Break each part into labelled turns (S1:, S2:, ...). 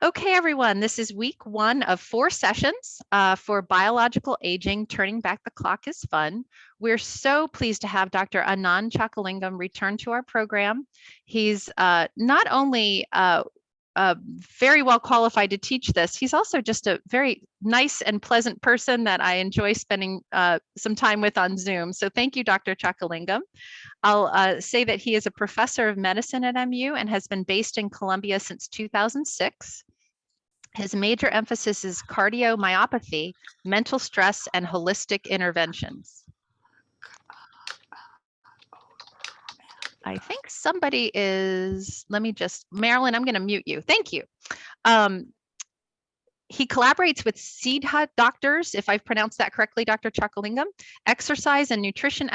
S1: Okay, everyone, this is week 1 of 4 sessions for biological aging. Turning back the clock is fun. We're so pleased to have Dr. Anand Chakalingam return to our program. He's not only very well qualified to teach this, he's also just a very nice and pleasant person that I enjoy spending some time with on Zoom. So thank you, Dr. Chakalingam. I'll say that he is a professor of medicine at MU and has been based in Columbia since 2006. His major emphasis is cardiomyopathy, mental stress, and holistic interventions. I think somebody is, Marilyn, I'm going to mute you. Thank you. He collaborates with Siddha doctors, if I've pronounced that correctly, Dr. Chakalingam, exercise and nutrition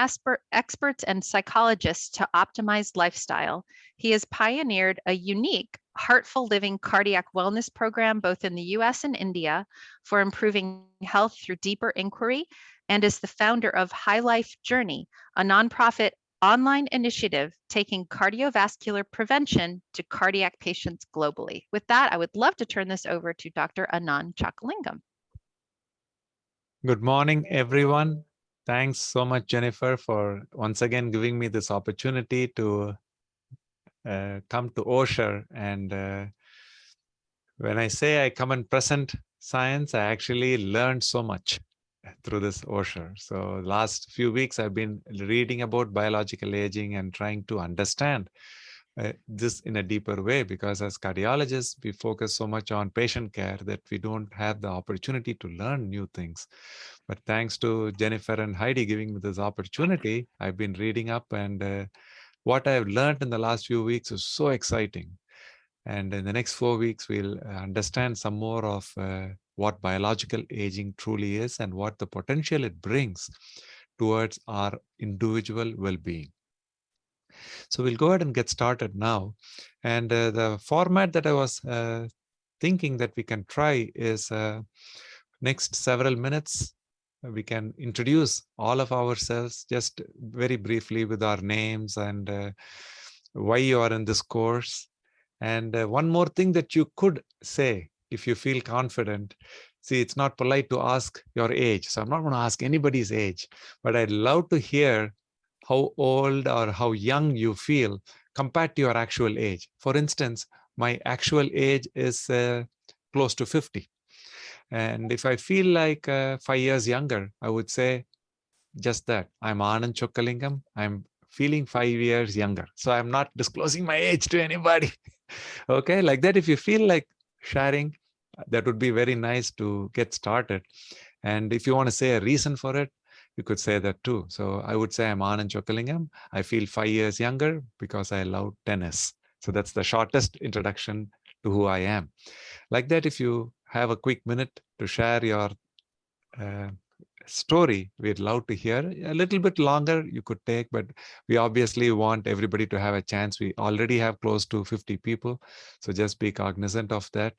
S1: experts and psychologists to optimize lifestyle. He has pioneered a unique Heartful Living cardiac wellness program, both in the US and India, for improving health through deeper inquiry, and is the founder of High Life Journey, a nonprofit online initiative taking cardiovascular prevention to cardiac patients globally. With that, I would love to turn this over to Dr. Anand Chakalingam.
S2: Good morning, everyone. Thanks so much, Jennifer, for once again giving me this opportunity to come to Osher. And when I say I come and present science, I actually learned so much through this Osher. So last few weeks, I've been reading about biological aging and trying to understand this in a deeper way, because as cardiologists, we focus so much on patient care that we don't have the opportunity to learn new things. But thanks to Jennifer and Heidi giving me this opportunity, I've been reading up, and what I've learned in the last few weeks is so exciting. And in the next 4 weeks, we'll understand some more of what biological aging truly is and what the potential it brings towards our individual well-being. So we'll go ahead and get started now. And the format that I was thinking that we can try is next several minutes, we can introduce all of ourselves just very briefly with our names and why you are in this course. And one more thing that you could say if you feel confident. See, it's not polite to ask your age, so I'm not going to ask anybody's age, but I'd love to hear how old or how young you feel compared to your actual age. For instance, my actual age is close to 50. And if I feel like 5 years younger, I would say just that. I'm Anand Chakalingam. I'm feeling 5 years younger. So I'm not disclosing my age to anybody. Okay, like that. If you feel like sharing, that would be very nice to get started. And if you want to say a reason for it, you could say that too. So I would say I'm Anand Chakalingam. I feel 5 years younger because I love tennis. So that's the shortest introduction to who I am. Like that, if you have a quick minute to share your story, we'd love to hear. A little bit longer you could take, but we obviously want everybody to have a chance. We already have close to 50 people, so just be cognizant of that.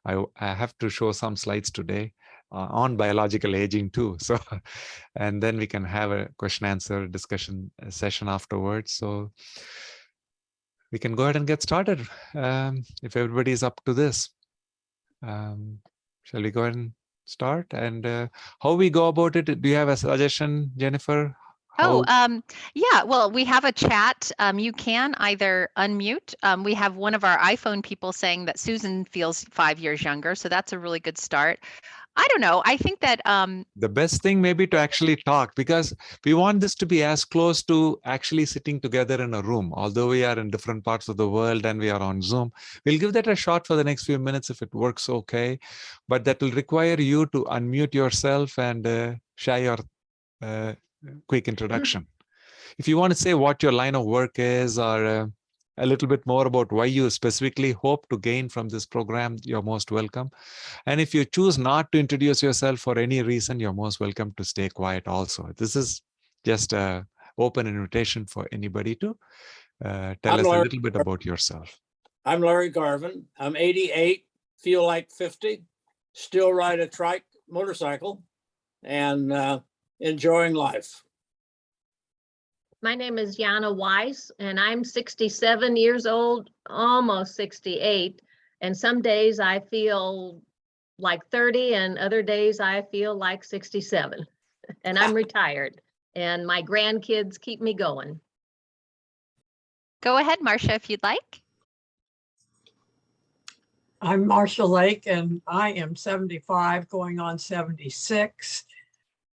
S2: I have to show some slides today on biological aging too. So, and then we can have a question answer discussion session afterwards. So we can go ahead and get started if everybody is up to this. Shall we go ahead and start? And how we go about it? Do you have a suggestion, Jennifer?
S1: Yeah, well, we have a chat. You can either unmute. We have one of our iPhone people saying that Susan feels 5 years younger, so that's a really good start. I don't know. I think that
S2: the best thing may be to actually talk, because we want this to be as close to actually sitting together in a room. Although we are in different parts of the world and we are on Zoom, we'll give that a shot for the next few minutes if it works okay. But that will require you to unmute yourself and share your quick introduction. If you want to say what your line of work is, or a little bit more about why you specifically hope to gain from this program, you're most welcome. And if you choose not to introduce yourself for any reason, you're most welcome to stay quiet also. This is just an open invitation for anybody to tell us a little bit about yourself.
S3: I'm Larry Garvin. I'm 88, feel like 50, still ride a trike motorcycle, and enjoying life.
S4: My name is Jana Weiss, and I'm 67 years old, almost 68, And some days I feel like 30 and other days I feel like 67. And I'm retired and my grandkids keep me going.
S1: Go ahead, Marcia, if you'd like.
S5: I'm Marcia Lake and I am 75 going on 76.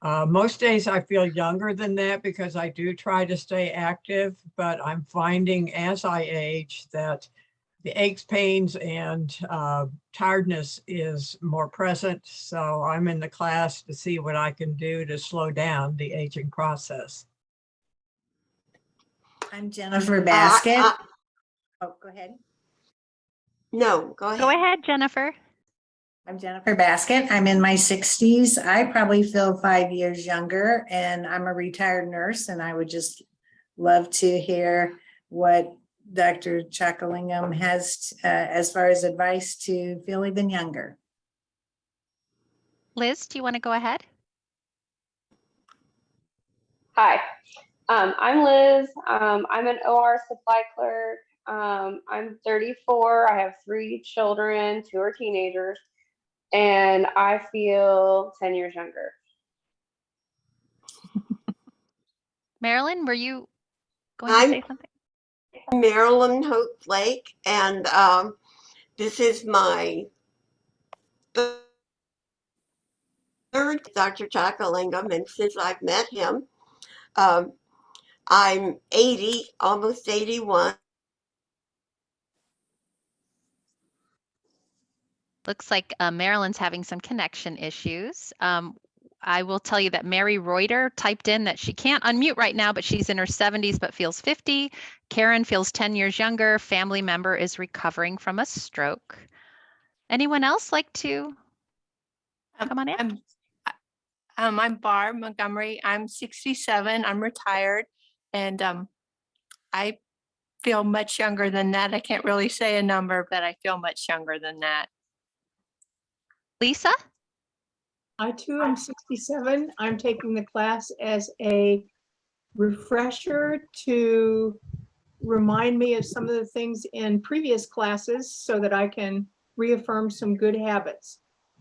S5: Most days I feel younger than that because I do try to stay active, but I'm finding as I age that the aches, pains, and tiredness is more present. So I'm in the class to see what I can do to slow down the aging process.
S6: I'm Jennifer Basket. Oh, go ahead.
S7: No, go ahead.
S1: Go ahead, Jennifer.
S6: I'm Jennifer Basket. I'm in my 60s. I probably feel 5 years younger, and I'm a retired nurse, and I would just love to hear what Dr. Chakalingham has as far as advice to feel even younger.
S1: Liz, do you want to go ahead?
S8: Hi, I'm Liz. I'm an OR supply clerk. I'm 34. I have 3 children, 2 are teenagers, and I feel 10 years younger.
S1: Marilyn, were you going to
S7: I'm
S1: say something?
S7: Marilyn Hope Lake, and this is my third Dr. Chakalingham, and since I've met him, I'm 80, almost 81.
S1: Looks like Marilyn's having some connection issues. I will tell you that Mary Reuter typed in that she can't unmute right now, but she's in her 70s but feels 50. Karen feels 10 years younger. Family member is recovering from a stroke. Anyone else like to come on in?
S9: I'm Barb Montgomery. I'm 67. I'm retired, and I feel much younger than that. I can't really say a number, but I feel much younger than that.
S1: Lisa?
S10: I too am 67. I'm taking the class as a refresher to remind me of some of the things in previous classes so that I can reaffirm some good habits.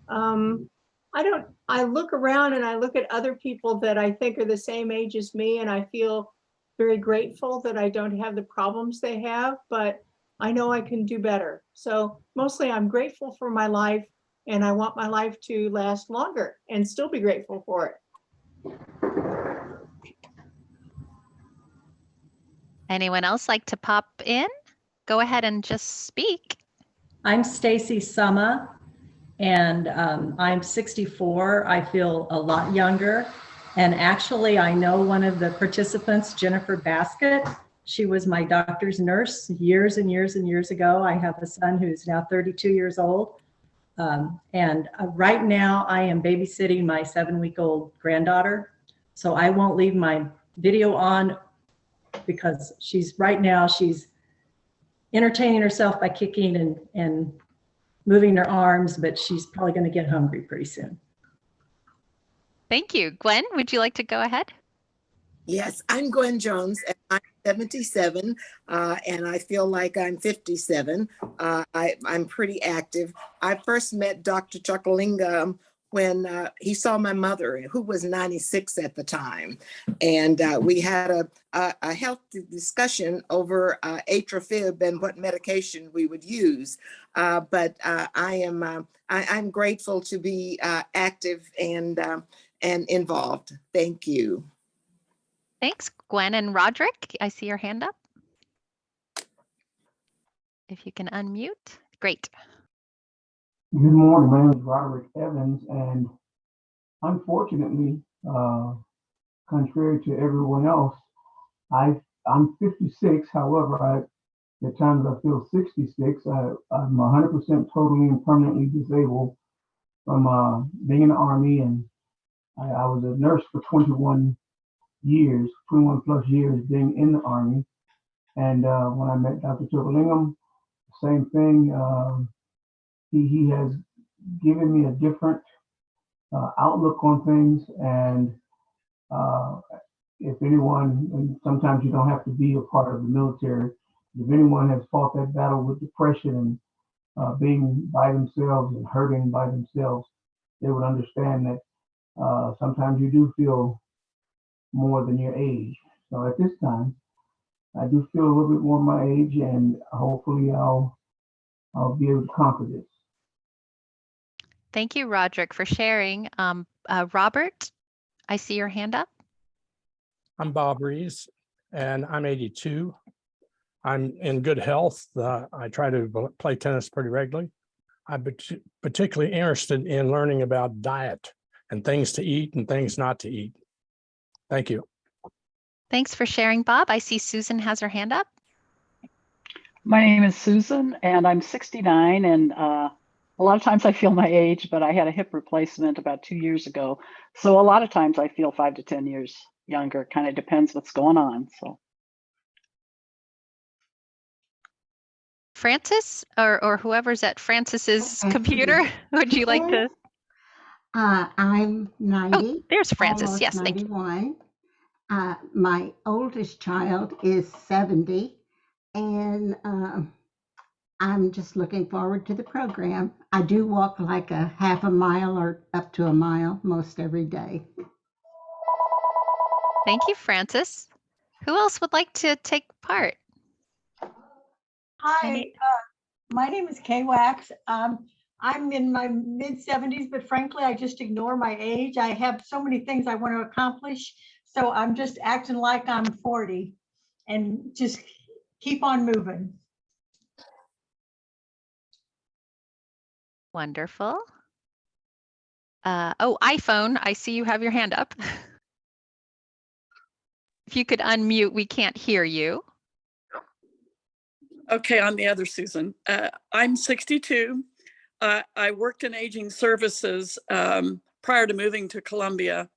S10: I look around and I look at other people that I think are the same age as me, and I feel very grateful that I don't have the problems they have, but I know I can do better. So mostly I'm grateful for my life, and I want my life to last longer and still be grateful for it.
S1: Anyone else like to pop in? Go ahead and just speak.
S11: I'm Stacy Summa, and I'm 64. I feel a lot younger. And actually, I know one of the participants, Jennifer Basket. She was my doctor's nurse years and years and years ago. I have a son who's now 32 years old. And right now I am babysitting my 7-week-old granddaughter. So I won't leave my video on because right now she's entertaining herself by kicking and moving her arms, but she's probably going to get hungry pretty soon.
S1: Thank you. Gwen, would you like to go ahead?
S12: Yes, I'm Gwen Jones, and I'm 77, and I feel like I'm 57. I'm pretty active. I first met Dr. Chakalingham when he saw my mother, who was 96 at the time. And we had a healthy discussion over atrofib and what medication we would use. But I'm grateful to be active and involved. Thank you.
S1: Thanks, Gwen. And Roderick, I see your hand up. If you can unmute, great.
S13: Good morning, my name is Roderick Evans, and unfortunately, contrary to everyone else, I'm 56. However, at times I feel 66. I'm 100% totally and permanently disabled from being in the Army, and I was a nurse for 21 plus years being in the Army. And when I met Dr. Chakalingham, same thing. He has given me a different outlook on things. And if anyone, and sometimes you don't have to be a part of the military, if anyone has fought that battle with depression being by themselves and hurting by themselves, they would understand that sometimes you do feel more than your age. So at this time, I do feel a little bit more my age, and hopefully I'll be able to conquer this.
S1: Thank you, Roderick, for sharing. Robert, I see your hand up.
S14: I'm Bob Rees, and I'm 82. I'm in good health. I try to play tennis pretty regularly. I'm particularly interested in learning about diet and things to eat and things not to eat. Thank you.
S1: Thanks for sharing, Bob. I see Susan has her hand up.
S15: My name is Susan, and I'm 69, and a lot of times I feel my age, but I had a hip replacement about 2 years ago. So a lot of times I feel 5 to 10 years younger. Kind of depends what's going on. So
S1: Francis, or whoever's at Francis's computer, would you like to?
S16: I'm 90.
S1: Oh, there's Francis.
S16: Almost
S1: Yes, thank you.
S16: 91. My oldest child is 70, and I'm just looking forward to the program. I do walk like a half a mile or up to a mile most every day.
S1: Thank you, Francis. Who else would like to take part?
S17: Hi, my name is Kay Wax. I'm in my mid 70s, but frankly, I just ignore my age. I have so many things I want to accomplish. So I'm just acting like I'm 40 and just keep on moving.
S1: Wonderful. Oh, iPhone, I see you have your hand up. If you could unmute, we can't hear you.
S18: Okay, I'm the other Susan. I'm 62. I worked in aging services prior to moving to Columbia,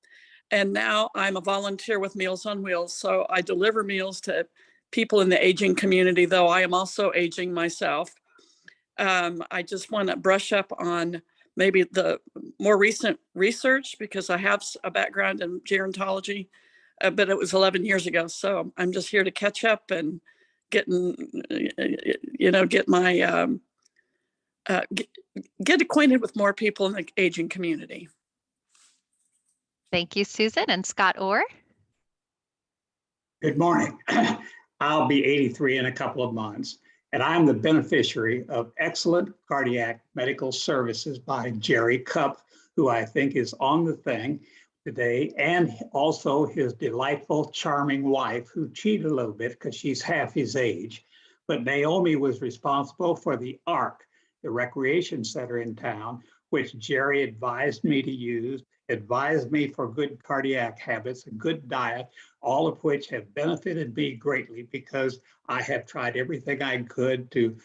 S18: and now I'm a volunteer with Meals on Wheels. So I deliver meals to people in the aging community, though I am also aging myself. I just want to brush up on maybe the more recent research because I have a background in gerontology, but it was 11 years ago. So I'm just here to catch up and get acquainted with more people in the aging community.
S1: Thank you, Susan. And Scott Orr.
S19: Good morning. I'll be 83 in a couple of months, and I'm the beneficiary of excellent cardiac medical services by Jerry Cupp, who I think is on the thing today, and also his delightful, charming wife, who cheated a little bit because she's half his age. But Naomi was responsible for the ARC, the recreation center in town, which Jerry advised me to use, advised me for good cardiac habits, a good diet, all of which have benefited me greatly because I have tried everything I could to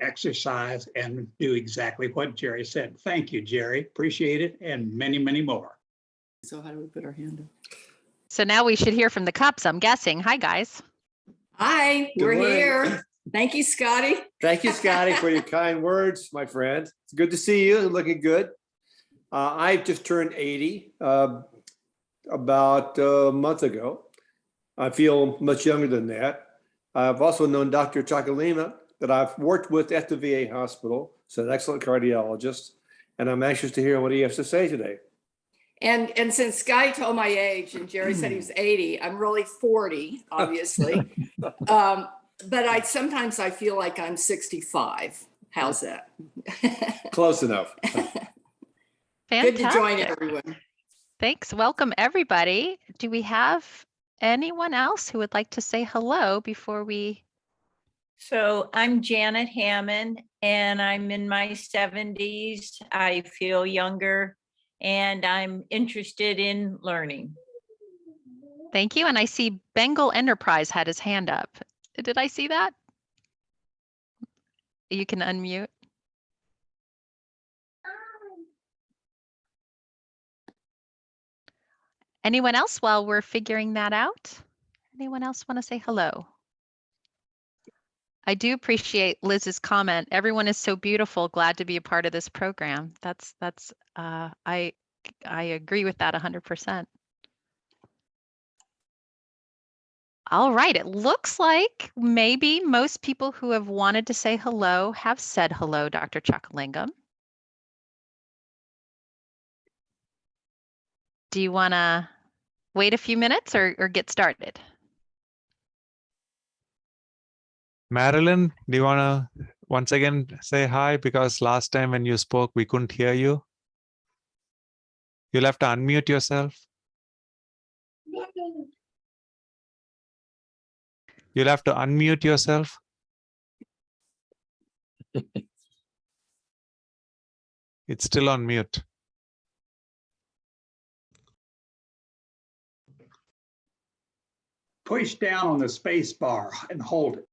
S19: exercise and do exactly what Jerry said. Thank you, Jerry. Appreciate it, and many, many more.
S20: So how do we put our hand up?
S1: So now we should hear from the Cupps, I'm guessing. Hi, guys.
S20: Hi,
S21: Good
S20: we're
S21: morning.
S20: here. Thank you, Scotty.
S21: Thank you, Scotty, for your kind words, my friend. It's good to see you. Looking good. I just turned 80 about a month ago. I feel much younger than that. I've also known Dr. Chakalima that I've worked with at the VA hospital. He's an excellent cardiologist, and I'm anxious to hear what he has to say today.
S20: And since Scotty told my age and Jerry said he was 80, I'm really 40, obviously. But sometimes I feel like I'm 65. How's that?
S21: Close enough.
S20: Good to join
S1: Fantastic.
S20: everyone.
S1: Thanks. Welcome, everybody. Do we have anyone else who would like to say hello before we?
S22: So I'm Janet Hammond and I'm in my 70s. I feel younger and I'm interested in learning.
S1: Thank you. And I see Bengal Enterprise had his hand up. Did I see that? You can unmute. Anyone else while we're figuring that out? Anyone else want to say hello? I do appreciate Liz's comment. Everyone is so beautiful. Glad to be a part of this program. I agree with that 100%. All right, it looks like maybe most people who have wanted to say hello have said hello, Dr. Chuckalingam. Do you want to wait a few minutes or get started?
S2: Marilyn, do you want to once again say hi? Because last time when you spoke, we couldn't hear you. You'll have to unmute yourself. You'll have to unmute yourself. It's still on mute.
S19: Push down on the space bar and hold it.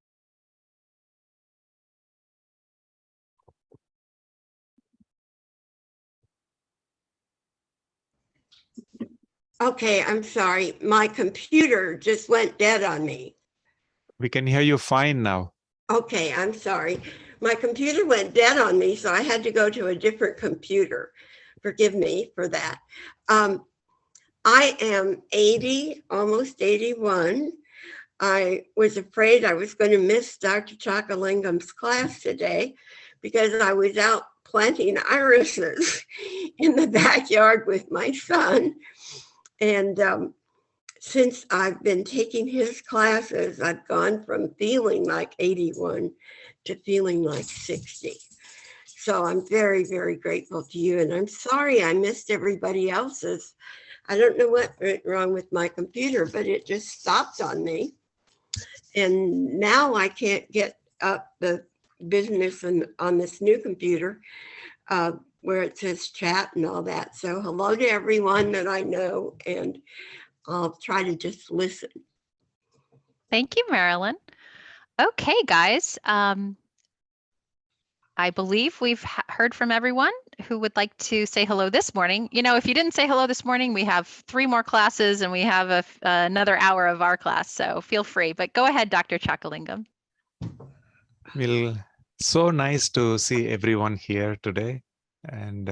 S7: Okay, I'm sorry. My computer just went dead on me.
S2: We can hear you fine now.
S7: Okay, I'm sorry. My computer went dead on me, so I had to go to a different computer. Forgive me for that. I am 80, almost 81. I was afraid I was going to miss Dr. Chuckalingam's class today because I was out planting irises in the backyard with my son. And since I've been taking his classes, I've gone from feeling like 81 to feeling like 60. So I'm very, very grateful to you. And I'm sorry I missed everybody else's. I don't know what went wrong with my computer, but it just stopped on me. And now I can't get up the business on this new computer where it says chat and all that. So hello to everyone that I know, and I'll try to just listen.
S1: Thank you, Marilyn. Okay, guys. I believe we've heard from everyone who would like to say hello this morning. You know, if you didn't say hello this morning, we have 3 more classes and we have another hour of our class, so feel free. But go ahead, Dr. Chuckalingam.
S2: Well, so nice to see everyone here today. And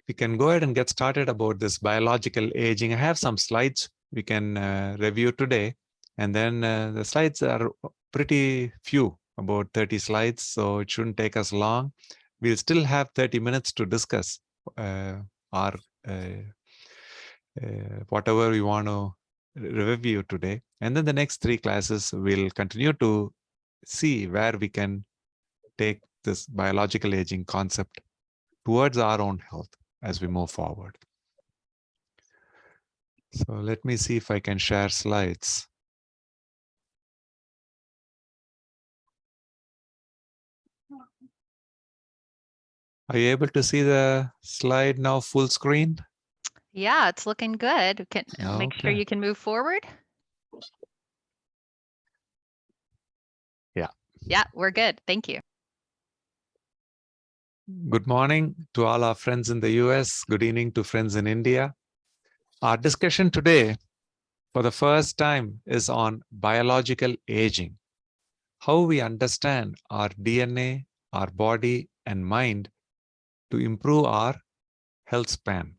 S2: we can go ahead and get started about this biological aging. I have some slides we can review today. And then the slides are pretty few, about 30 slides, so it shouldn't take us long. We'll still have 30 minutes to discuss our whatever we want to review today. And then the next 3 classes will continue to see where we can take this biological aging concept towards our own health as we move forward. So let me see if I can share slides. Are you able to see the slide now full screen?
S1: Yeah, it's looking good. Can make sure
S2: Okay.
S1: you can move forward.
S2: Yeah.
S1: Yeah, we're good. Thank you.
S2: Good morning to all our friends in the US. Good evening to friends in India. Our discussion today, for the first time, is on biological aging. How we understand our DNA, our body, and mind to improve our health span.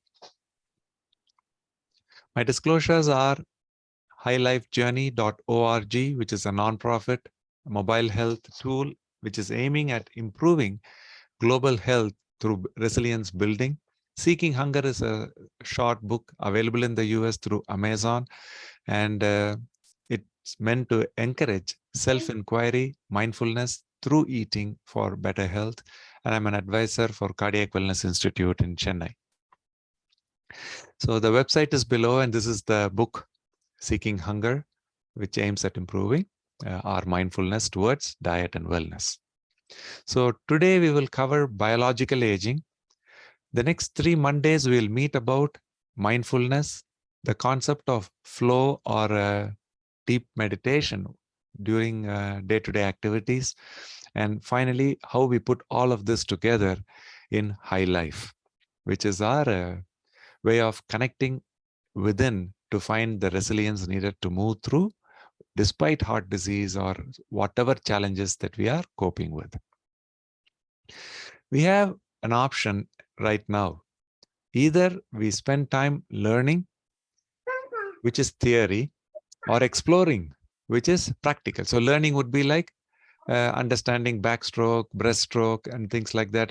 S2: My disclosures are highlifejourney.org, which is a nonprofit mobile health tool, which is aiming at improving global health through resilience building. Seeking Hunger is a short book available in the US through Amazon, and it's meant to encourage self-inquiry, mindfulness through eating for better health. And I'm an advisor for Cardiac Wellness Institute in Chennai. So the website is below, and this is the book, Seeking Hunger, which aims at improving our mindfulness towards diet and wellness. So today we will cover biological aging. The next 3 Mondays we'll meet about mindfulness, the concept of flow or deep meditation during day-to-day activities, and finally how we put all of this together in High Life, which is our way of connecting within to find the resilience needed to move through despite heart disease or whatever challenges that we are coping with. We have an option right now. Either we spend time learning, which is theory, or exploring, which is practical. So learning would be like understanding backstroke, breaststroke, and things like that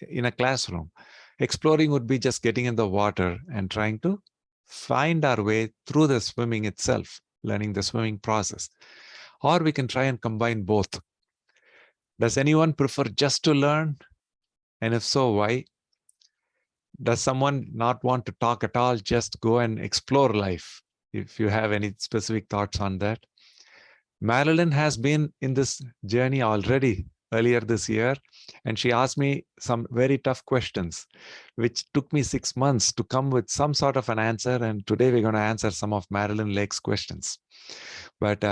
S2: in a classroom. Exploring would be just getting in the water and trying to find our way through the swimming itself, learning the swimming process. Or we can try and combine both. Does anyone prefer just to learn? And if so, why? Does someone not want to talk at all? Just go and explore life. If you have any specific thoughts on that. Marilyn has been in this journey already earlier this year, and she asked me some very tough questions, which took me 6 months to come with some sort of an answer. And today we're going to answer some of Marilyn Lake's questions. But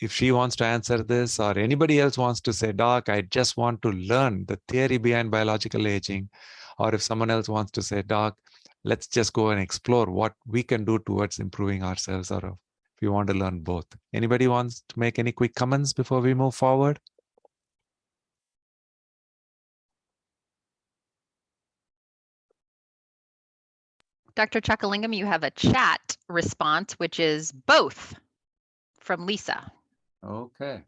S2: if she wants to answer this, or anybody else wants to say, Doc, I just want to learn the theory behind biological aging, or if someone else wants to say, Doc, let's just go and explore what we can do towards improving ourselves, or if you want to learn both. Anybody wants to make any quick comments before we move forward?
S1: Dr. Chakalingam, you have a chat response, which is both, from Lisa.
S2: Okay.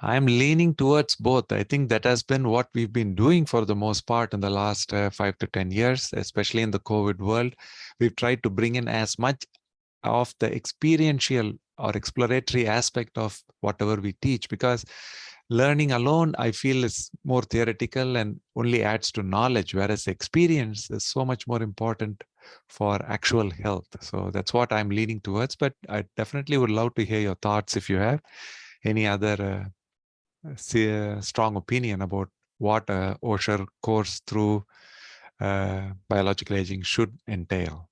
S2: I'm leaning towards both. I think that has been what we've been doing for the most part in the last 5 to 10 years, especially in the COVID world. We've tried to bring in as much of the experiential or exploratory aspect of whatever we teach, because learning alone, I feel, is more theoretical and only adds to knowledge, whereas experience is so much more important for actual health. So that's what I'm leaning towards, but I definitely would love to hear your thoughts if you have any other strong opinion about what a Osher course through biological aging should entail.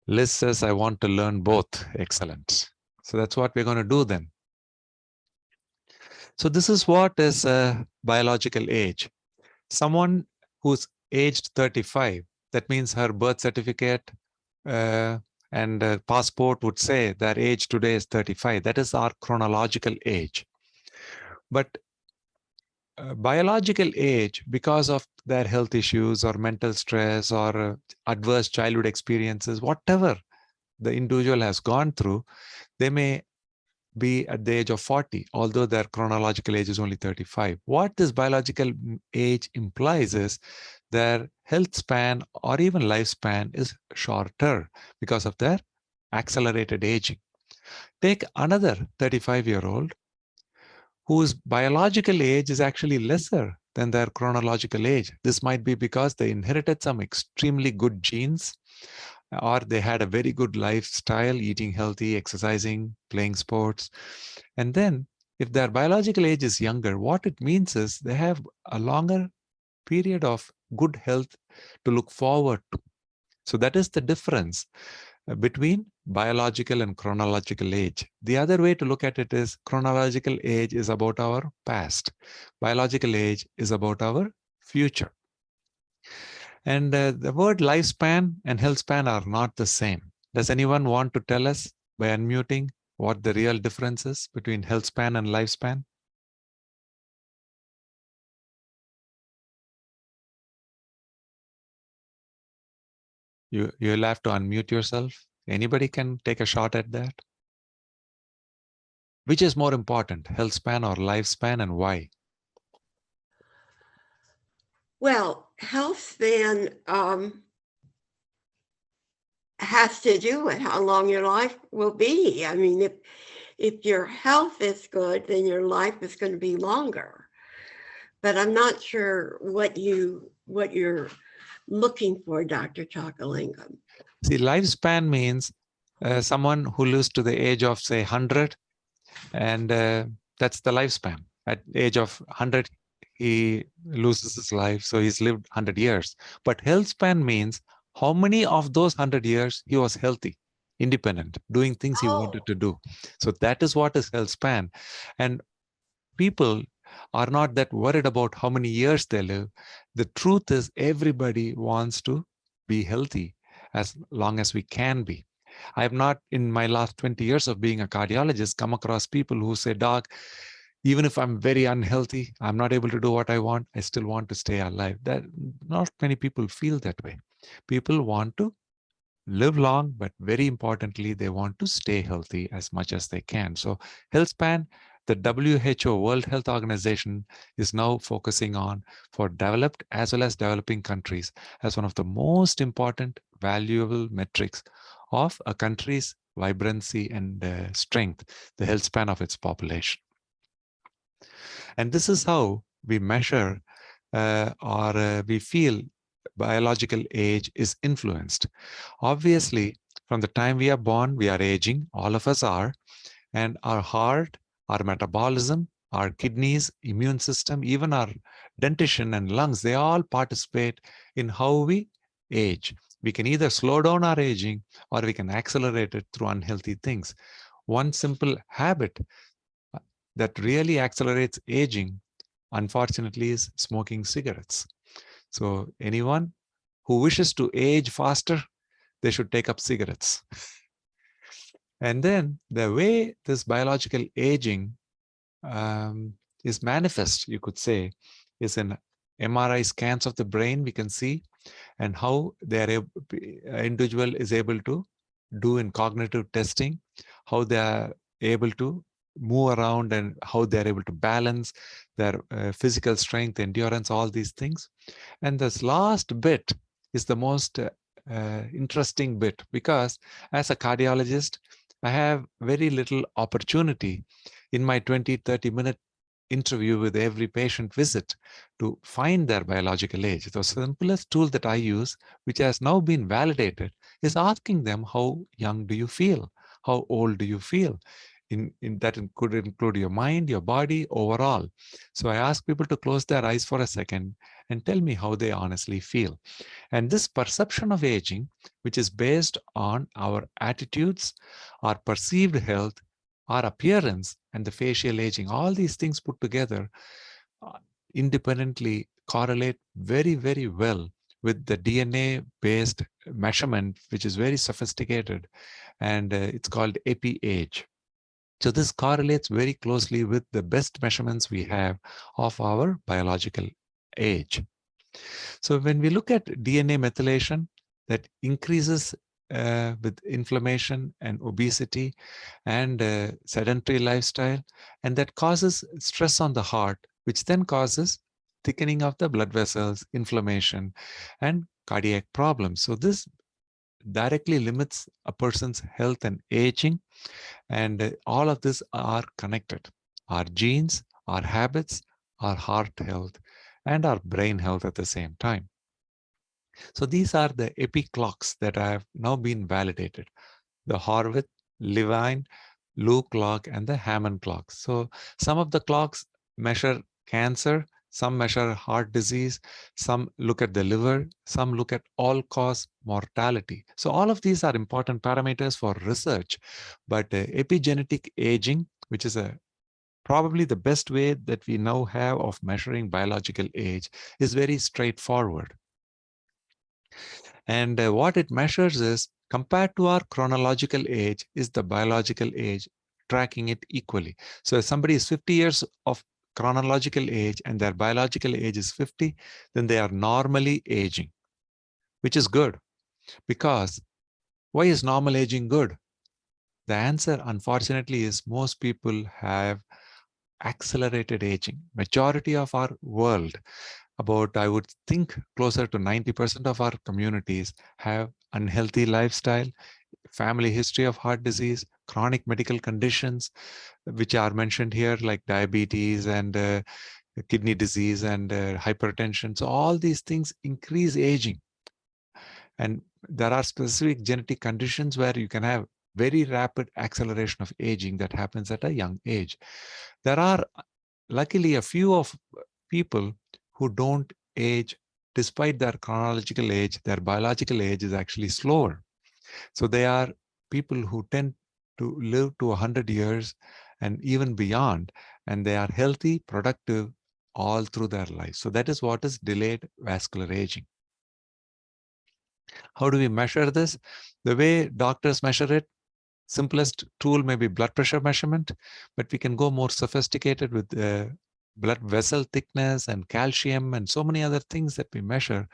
S2: Liz says, I want to learn both. Excellent. So that's what we're going to do then. So this is what is biological age. Someone who's aged 35, that means her birth certificate and passport would say their age today is 35. That is our chronological age. But biological age, because of their health issues or mental stress or adverse childhood experiences, whatever the individual has gone through, they may be at the age of 40, although their chronological age is only 35. What this biological age implies is their health span or even lifespan is shorter because of their accelerated aging. Take another 35-year-old whose biological age is actually lesser than their chronological age. This might be because they inherited some extremely good genes, or they had a very good lifestyle, eating healthy, exercising, playing sports. And then if their biological age is younger, what it means is they have a longer period of good health to look forward to. So that is the difference between biological and chronological age. The other way to look at it is chronological age is about our past. Biological age is about our future. And the word lifespan and health span are not the same. Does anyone want to tell us by unmuting what the real difference is between health span and lifespan? You'll have to unmute yourself. Anybody can take a shot at that. Which is more important, health span or lifespan, and why?
S7: Well, health span has to do with how long your life will be. I mean, if your health is good, then your life is going to be longer. But I'm not sure what you're looking for, Dr. Chakalingam.
S2: See, lifespan means someone who lives to the age of, say, 100, and that's the lifespan. At the age of 100, he loses his life, so he's lived 100 years. But health span means how many of those 100 years he was healthy, independent, doing things he wanted to do. So that is what is health span. And people are not that worried about how many years they live. The truth is everybody wants to be healthy as long as we can be. I have not, in my last 20 years of being a cardiologist, come across people who say, Doc, even if I'm very unhealthy, I'm not able to do what I want, I still want to stay alive. That not many people feel that way. People want to live long, but very importantly, they want to stay healthy as much as they can. So health span, the WHO, World Health Organization, is now focusing on for developed as well as developing countries as one of the most important valuable metrics of a country's vibrancy and strength, the health span of its population. And this is how we measure or we feel biological age is influenced. Obviously, from the time we are born, we are aging, all of us are, and our heart, our metabolism, our kidneys, immune system, even our dentition and lungs, they all participate in how we age. We can either slow down our aging or we can accelerate it through unhealthy things. One simple habit that really accelerates aging, unfortunately, is smoking cigarettes. So anyone who wishes to age faster, they should take up cigarettes. And then the way this biological aging is manifest, you could say, is in MRI scans of the brain. We can see and how individual is able to do in cognitive testing, how they are able to move around and how they're able to balance their physical strength, endurance, all these things. And this last bit is the most interesting bit, because as a cardiologist, I have very little opportunity in my 20-30 minute interview with every patient visit to find their biological age. The simplest tool that I use, which has now been validated, is asking them, how young do you feel? How old do you feel? In that could include your mind, your body, overall. So I ask people to close their eyes for a second and tell me how they honestly feel. And this perception of aging, which is based on our attitudes, our perceived health, our appearance, and the facial aging, all these things put together independently correlate very, very well with the DNA-based measurement, which is very sophisticated, and it's called EpiAge. So this correlates very closely with the best measurements we have of our biological age. So when we look at DNA methylation, that increases with inflammation and obesity and sedentary lifestyle, and that causes stress on the heart, which then causes thickening of the blood vessels, inflammation, and cardiac problems. So this directly limits a person's health and aging, and all of this are connected. Our genes, our habits, our heart health, and our brain health at the same time. So these are the epi clocks that have now been validated: the Horvath, Levine, Lou clock, and the Hammond clock. So some of the clocks measure cancer, some measure heart disease, some look at the liver, some look at all-cause mortality. So all of these are important parameters for research, but epigenetic aging, which is probably the best way that we now have of measuring biological age, is very straightforward. And what it measures is, compared to our chronological age, is the biological age tracking it equally. So if somebody is 50 years of chronological age and their biological age is 50, then they are normally aging, which is good. Because why is normal aging good? The answer, unfortunately, is most people have accelerated aging. Majority of our world, about, I would think, closer to 90% of our communities have unhealthy lifestyle, family history of heart disease, chronic medical conditions, which are mentioned here, like diabetes and kidney disease and hypertension. So all these things increase aging. And there are specific genetic conditions where you can have very rapid acceleration of aging that happens at a young age. There are luckily a few of people who don't age despite their chronological age. Their biological age is actually slower. So they are people who tend to live to 100 years and even beyond, and they are healthy, productive all through their life. So that is what is delayed vascular aging. How do we measure this? The way doctors measure it, simplest tool may be blood pressure measurement, but we can go more sophisticated with blood vessel thickness and calcium and so many other things that we measure.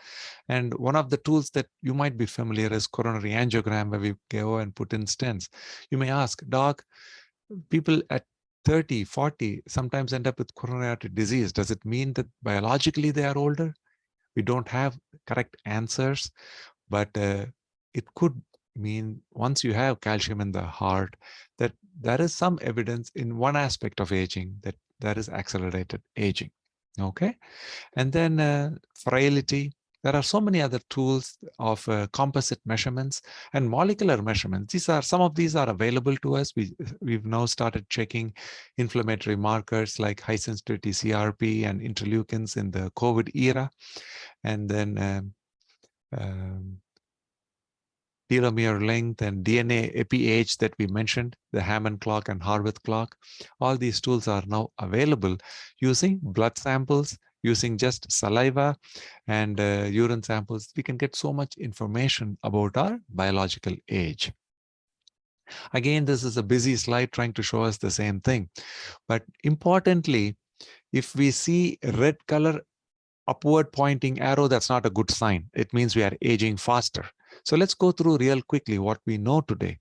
S2: And one of the tools that you might be familiar is coronary angiogram, where we go and put in stents. You may ask, Doc, people at 30, 40 sometimes end up with coronary artery disease. Does it mean that biologically they are older? We don't have correct answers, but it could mean once you have calcium in the heart, that there is some evidence in one aspect of aging, that there is accelerated aging. Okay. And then frailty. There are so many other tools of composite measurements and molecular measurements. Some of these are available to us. We've now started checking inflammatory markers like high sensitivity CRP and interleukins in the COVID era. And then telomere length and DNA epi-age that we mentioned, the Hammond clock and Harvard clock. All these tools are now available using blood samples, using just saliva and urine samples. We can get so much information about our biological age. Again, this is a busy slide trying to show us the same thing. But importantly, if we see red color upward pointing arrow, that's not a good sign. It means we are aging faster. So let's go through real quickly what we know today.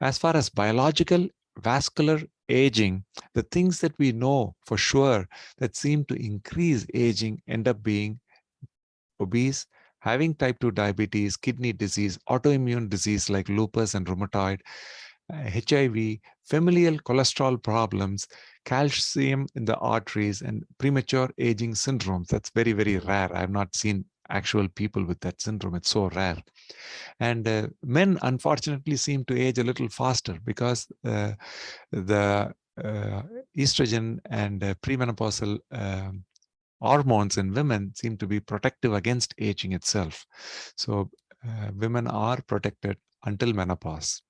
S2: As far as biological vascular aging, the things that we know for sure that seem to increase aging end up being obese, having type 2 diabetes, kidney disease, autoimmune disease like lupus and rheumatoid, HIV, familial cholesterol problems, calcium in the arteries, and premature aging syndromes. That's very, very rare. I've not seen actual people with that syndrome. It's so rare. And men, unfortunately, seem to age a little faster because the estrogen and premenopausal hormones in women seem to be protective against aging itself. So women are protected until menopause.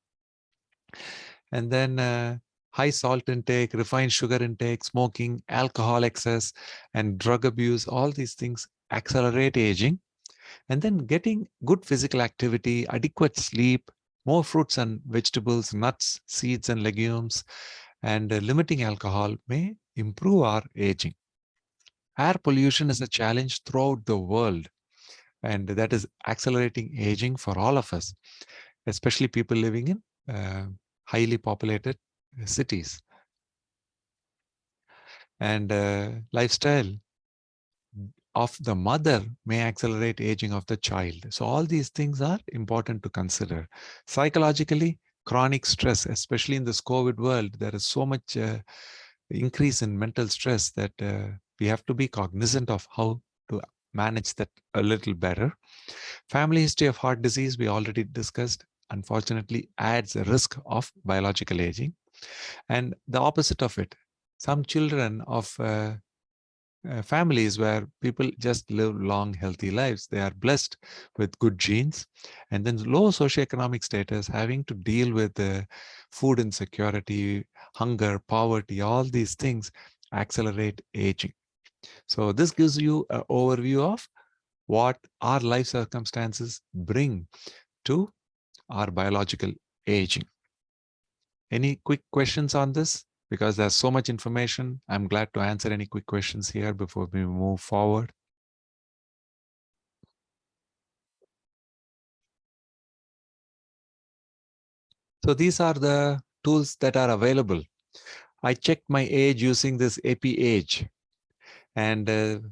S2: And then high salt intake, refined sugar intake, smoking, alcohol excess, and drug abuse, all these things accelerate aging. And then getting good physical activity, adequate sleep, more fruits and vegetables, nuts, seeds, and legumes, and limiting alcohol may improve our aging. Air pollution is a challenge throughout the world, and that is accelerating aging for all of us, especially people living in highly populated cities. And lifestyle of the mother may accelerate aging of the child. So all these things are important to consider. Psychologically, chronic stress, especially in this COVID world, there is so much increase in mental stress that we have to be cognizant of how to manage that a little better. Family history of heart disease, we already discussed, unfortunately adds a risk of biological aging. And the opposite of it, some children of families where people just live long, healthy lives, they are blessed with good genes. And then low socioeconomic status, having to deal with food insecurity, hunger, poverty, all these things accelerate aging. So this gives you an overview of what our life circumstances bring to our biological aging. Any quick questions on this? Because there's so much information, I'm glad to answer any quick questions here before we move forward. So these are the tools that are available. I checked my age using this epi-age, and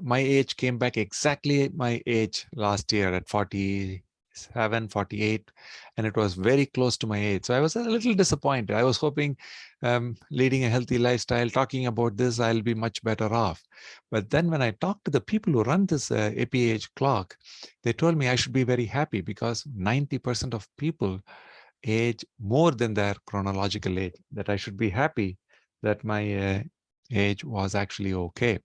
S2: my age came back exactly my age last year at 47, 48, and it was very close to my age. So I was a little disappointed. I was hoping leading a healthy lifestyle, talking about this, I'll be much better off. But then when I talked to the people who run this epi-age clock, they told me I should be very happy because 90% of people age more than their chronological age, that I should be happy that my age was actually okay.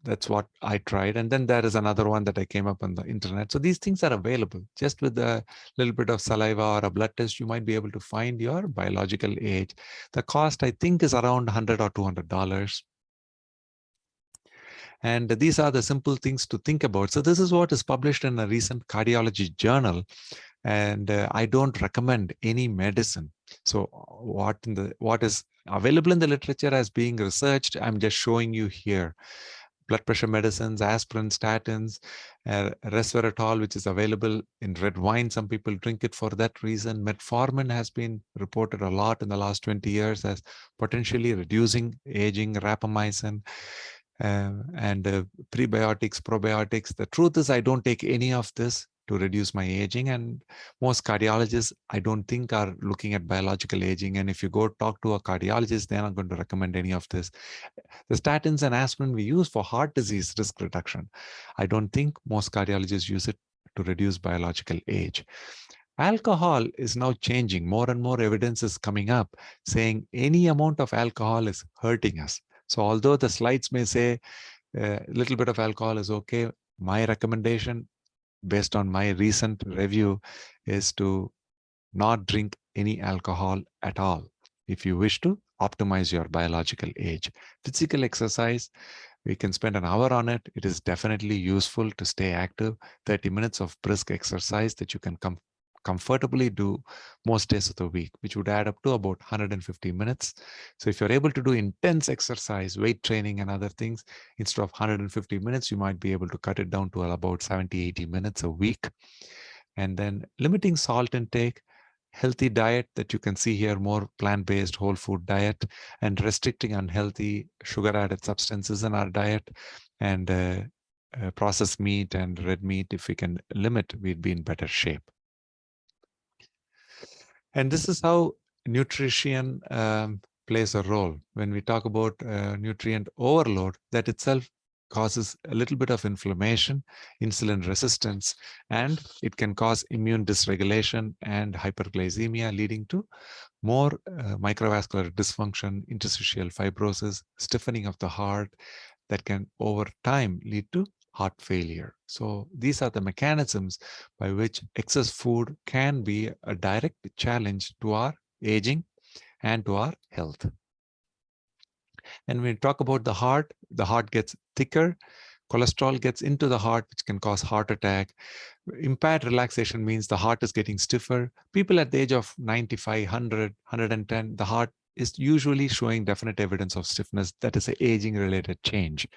S2: That's what I tried. And then there is another one that I came up on the internet. So these things are available. Just with a little bit of saliva or a blood test, you might be able to find your biological age. The cost, I think, is around $100 or $200. And these are the simple things to think about. So this is what is published in a recent cardiology journal. And I don't recommend any medicine. So what is available in the literature as being researched. I'm just showing you here. Blood pressure medicines, aspirin, statins, resveratrol, which is available in red wine. Some people drink it for that reason. Metformin has been reported a lot in the last 20 years as potentially reducing aging, rapamycin, and prebiotics, probiotics. The truth is I don't take any of this to reduce my aging, and most cardiologists I don't think are looking at biological aging. And if you go talk to a cardiologist, they're not going to recommend any of this. The statins and aspirin we use for heart disease risk reduction. I don't think most cardiologists use it to reduce biological age. Alcohol is now changing. More and more evidence is coming up saying any amount of alcohol is hurting us. So although the slides may say a little bit of alcohol is okay, my recommendation based on my recent review is to not drink any alcohol at all if you wish to optimize your biological age. Physical exercise, we can spend an hour on it. It is definitely useful to stay active. 30 minutes of brisk exercise that you can comfortably do most days of the week, which would add up to about 150 minutes. So if you're able to do intense exercise, weight training and other things, instead of 150 minutes, you might be able to cut it down to about 70, 80 minutes a week. And then limiting salt intake, healthy diet that you can see here, more plant-based whole food diet, and restricting unhealthy sugar-added substances in our diet, and processed meat and red meat. If we can limit, we'd be in better shape. And this is how nutrition plays a role. When we talk about nutrient overload, that itself causes a little bit of inflammation, insulin resistance, and it can cause immune dysregulation and hyperglycemia, leading to more microvascular dysfunction, interstitial fibrosis, stiffening of the heart that can over time lead to heart failure. So these are the mechanisms by which excess food can be a direct challenge to our aging and to our health. And when we talk about the heart gets thicker, cholesterol gets into the heart, which can cause heart attack. Impaired relaxation means the heart is getting stiffer. People at the age of 95, 100, 110, the heart is usually showing definite evidence of stiffness. That is an aging-related change.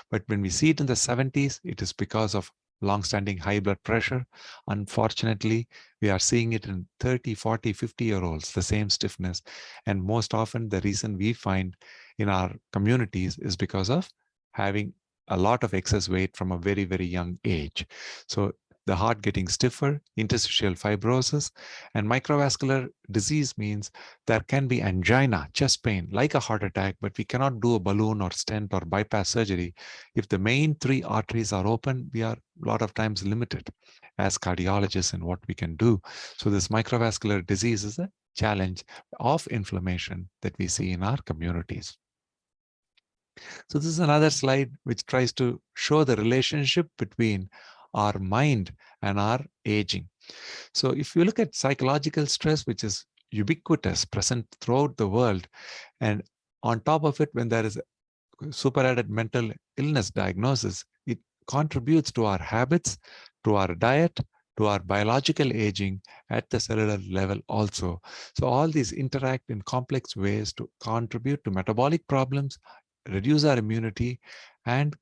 S2: But when we see it in the 70s, it is because of long-standing high blood pressure. Unfortunately, we are seeing it in 30, 40, 50-year-olds, the same stiffness. And most often, the reason we find in our communities is because of having a lot of excess weight from a very, very young age. So the heart getting stiffer, interstitial fibrosis, and microvascular disease means there can be angina, chest pain, like a heart attack, but we cannot do a balloon or stent or bypass surgery. If the main 3 arteries are open, we are a lot of times limited as cardiologists in what we can do. So this microvascular disease is a challenge of inflammation that we see in our communities. So this is another slide which tries to show the relationship between our mind and our aging. So if you look at psychological stress, which is ubiquitous, present throughout the world, and on top of it, when there is a superadded mental illness diagnosis, it contributes to our habits, to our diet, to our biological aging at the cellular level also. So all these interact in complex ways to contribute to metabolic problems, reduce our immunity, and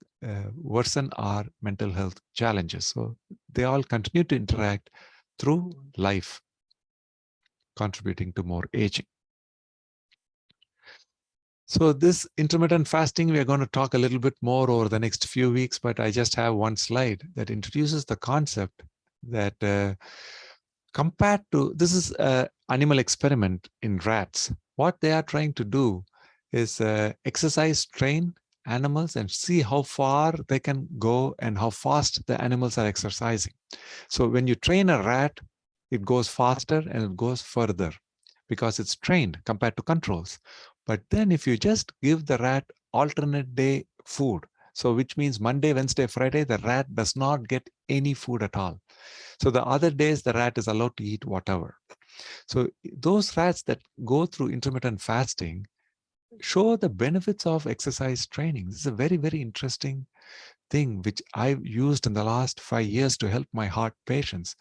S2: worsen our mental health challenges. So they all continue to interact through life, contributing to more aging. So this intermittent fasting, we are going to talk a little bit more over the next few weeks, but I just have one slide that introduces the concept that compared to, this is an animal experiment in rats. What they are trying to do is exercise train animals and see how far they can go and how fast the animals are exercising. So when you train a rat, it goes faster and it goes further because it's trained compared to controls. But then if you just give the rat alternate day food, so which means Monday, Wednesday, Friday, the rat does not get any food at all. So the other days, the rat is allowed to eat whatever. So those rats that go through intermittent fasting show the benefits of exercise training. This is a very, very interesting thing which I've used in the last 5 years to help my heart patients.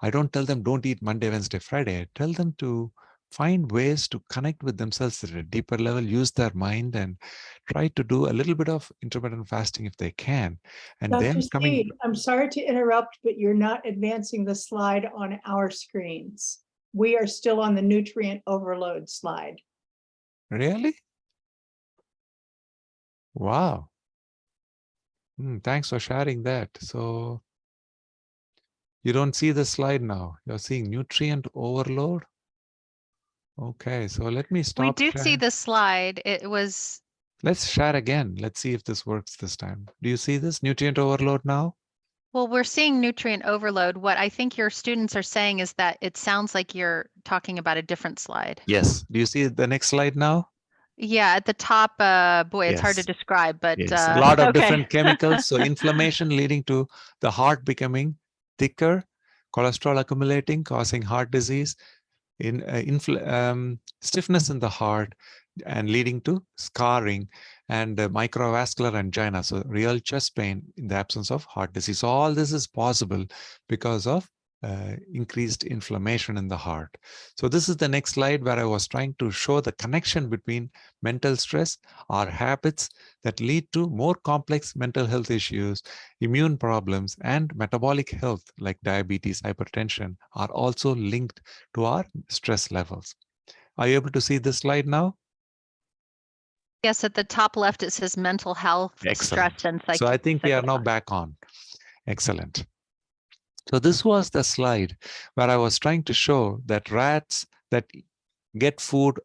S2: I don't tell them don't eat Monday, Wednesday, Friday. I tell them to find ways to connect with themselves at a deeper level, use their mind, and try to do a little bit of intermittent fasting if they can. And
S10: Dr.
S2: then coming,
S10: Steve, I'm sorry to interrupt, but you're not advancing the slide on our screens. We are still on the nutrient overload slide.
S2: really? Wow. Thanks for sharing that. So you don't see the slide now. You're seeing nutrient overload. Okay, so let me
S1: We
S2: stop
S1: do see
S2: sharing.
S1: the slide. It was,
S2: Let's share again. Let's see if this works this time. Do you see this nutrient overload now?
S1: well, we're seeing nutrient overload. What I think your students are saying is that it sounds like you're talking about a different slide.
S2: Yes. Do you see the next slide now?
S1: Yeah, at the top, boy, it's hard to
S2: Yes.
S1: describe, but
S2: Yes, a lot of
S1: okay.
S2: different chemicals. So inflammation leading to the heart becoming thicker, cholesterol accumulating, causing heart disease, stiffness in the heart, and leading to scarring and microvascular angina. So real chest pain in the absence of heart disease. So all this is possible because of increased inflammation in the heart. So this is the next slide where I was trying to show the connection between mental stress, our habits that lead to more complex mental health issues, immune problems, and metabolic health like diabetes, hypertension are also linked to our stress levels. Are you able to see this slide now?
S1: Yes, at the top left, it says mental health,
S2: Excellent.
S1: stress, and
S2: So I think we are now back on. Excellent. So this was the slide where I was trying to show that rats that get food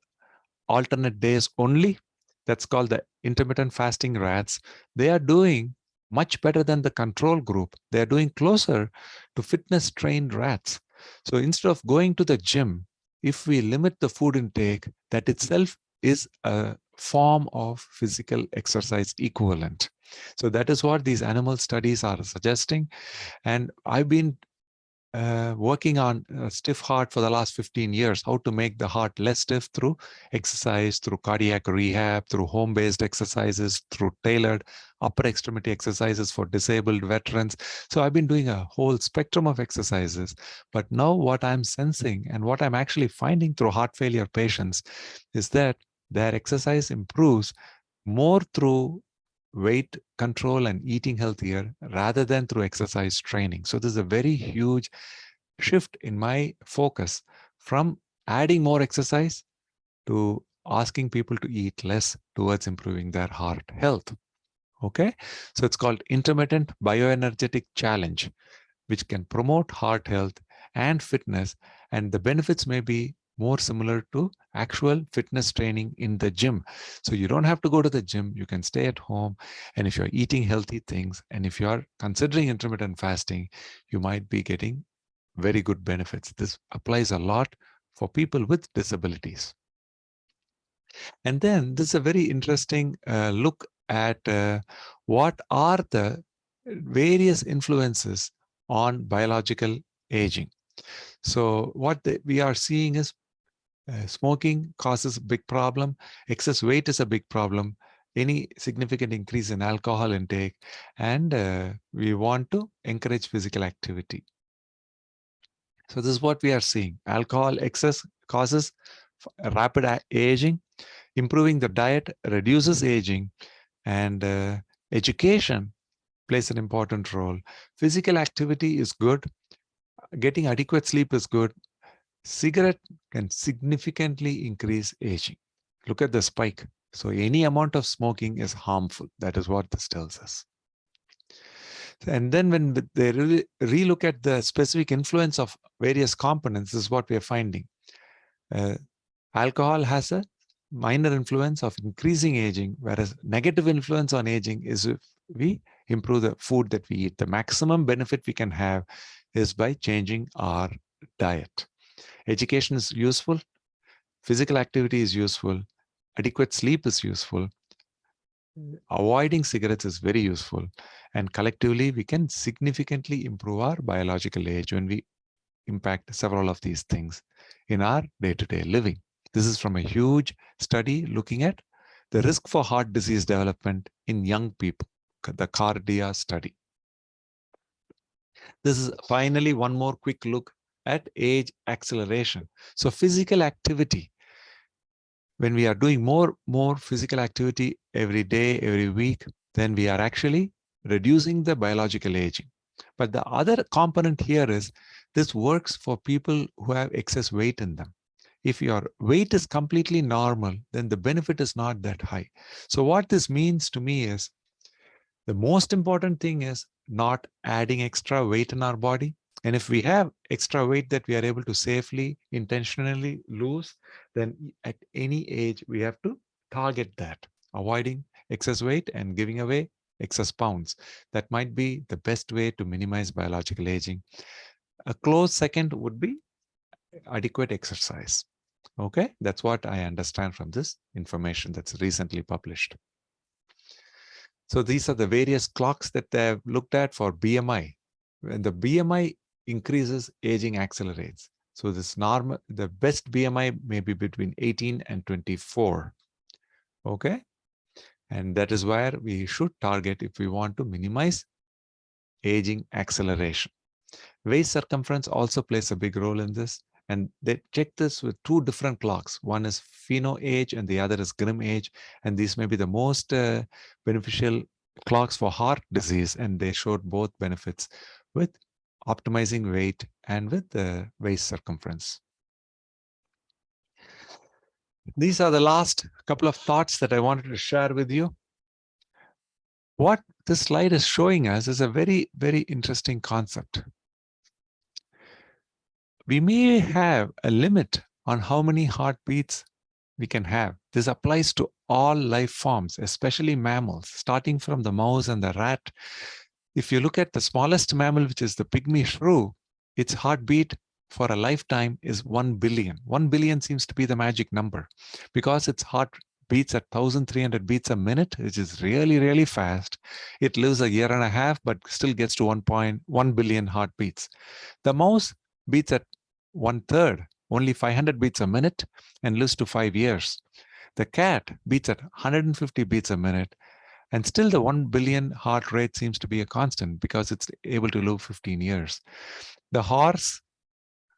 S2: alternate days only, that's called the intermittent fasting rats, they are doing much better than the control group. They are doing closer to fitness trained rats. So instead of going to the gym, if we limit the food intake, that itself is a form of physical exercise equivalent. So that is what these animal studies are suggesting. And I've been working on a stiff heart for the last 15 years, how to make the heart less stiff through exercise, through cardiac rehab, through home-based exercises, through tailored upper extremity exercises for disabled veterans. So I've been doing a whole spectrum of exercises. But now what I'm sensing and what I'm actually finding through heart failure patients is that their exercise improves more through weight control and eating healthier rather than through exercise training. So this is a very huge shift in my focus from adding more exercise to asking people to eat less towards improving their heart health. Okay, so it's called intermittent bioenergetic challenge, which can promote heart health and fitness, and the benefits may be more similar to actual fitness training in the gym. So you don't have to go to the gym, you can stay at home, and if you're eating healthy things, and if you're considering intermittent fasting, you might be getting very good benefits. This applies a lot for people with disabilities. And then this is a very interesting look at what are the various influences on biological aging. So what we are seeing is smoking causes a big problem. Excess weight is a big problem. Any significant increase in alcohol intake, and we want to encourage physical activity. So this is what we are seeing. Alcohol excess causes rapid aging. Improving the diet reduces aging, and education plays an important role. Physical activity is good. Getting adequate sleep is good. Cigarette can significantly increase aging. Look at the spike. So any amount of smoking is harmful. That is what this tells us. And then when they relook at the specific influence of various components, this is what we are finding. Alcohol has a minor influence of increasing aging, whereas negative influence on aging is if we improve the food that we eat. The maximum benefit we can have is by changing our diet. Education is useful, physical activity is useful, adequate sleep is useful, avoiding cigarettes is very useful, and collectively we can significantly improve our biological age when we impact several of these things in our day-to-day living. This is from a huge study looking at the risk for heart disease development in young people, the CARDIA study. This is finally one more quick look at age acceleration. So physical activity, when we are doing more physical activity every day, every week, then we are actually reducing the biological aging. But the other component here is this works for people who have excess weight in them. If your weight is completely normal, then the benefit is not that high. So what this means to me is the most important thing is not adding extra weight in our body. And if we have extra weight that we are able to safely, intentionally lose, then at any age, we have to target that, avoiding excess weight and giving away excess pounds. That might be the best way to minimize biological aging. A close second would be adequate exercise. Okay, that's what I understand from this information that's recently published. So these are the various clocks that they have looked at for BMI. When the BMI increases, aging accelerates. So this normal, the best BMI may be between 18 and 24. Okay, and that is where we should target if we want to minimize aging acceleration. Waist circumference also plays a big role in this. And they check this with two different clocks. One is PhenoAge and the other is GrimAge. And these may be the most beneficial clocks for heart disease. And they showed both benefits with optimizing weight and with the waist circumference. These are the last couple of thoughts that I wanted to share with you. What this slide is showing us is a very, very interesting concept. We may have a limit on how many heartbeats we can have. This applies to all life forms, especially mammals, starting from the mouse and the rat. If you look at the smallest mammal, which is the pygmy shrew, its heartbeat for a lifetime is 1 billion. 1 billion seems to be the magic number because its heart beats at 1,300 beats a minute, which is really, really fast. It lives a year and a half, but still gets to 1.1 billion heartbeats. The mouse beats at 1/3, only 500 beats a minute, and lives to 5 years. The cat beats at 150 beats a minute, and still the 1 billion heart rate seems to be a constant because it's able to live 15 years. The horse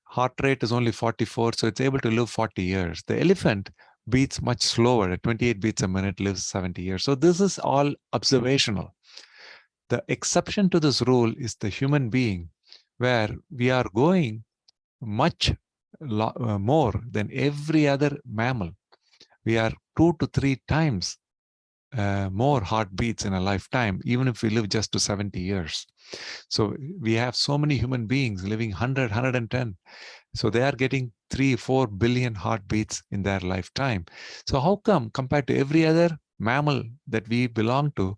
S2: heart rate is only 44, so it's able to live 40 years. The elephant beats much slower at 28 beats a minute, lives 70 years. So this is all observational. The exception to this rule is the human being, where we are going much more than every other mammal. We are 2 to 3 times more heartbeats in a lifetime, even if we live just to 70 years. So we have so many human beings living 100, 110. So they are getting 3-4 billion heartbeats in their lifetime. So how come, compared to every other mammal that we belong to,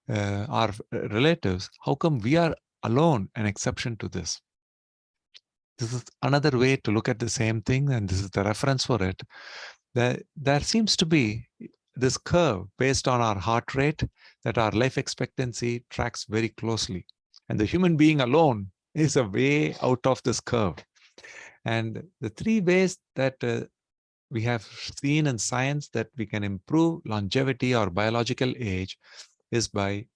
S2: our relatives, how come we are alone an exception to this? This is another way to look at the same thing, and this is the reference for it. There seems to be this curve based on our heart rate that our life expectancy tracks very closely. And the human being alone is a way out of this curve. And the 3 ways that we have seen in science that we can improve longevity or biological age is by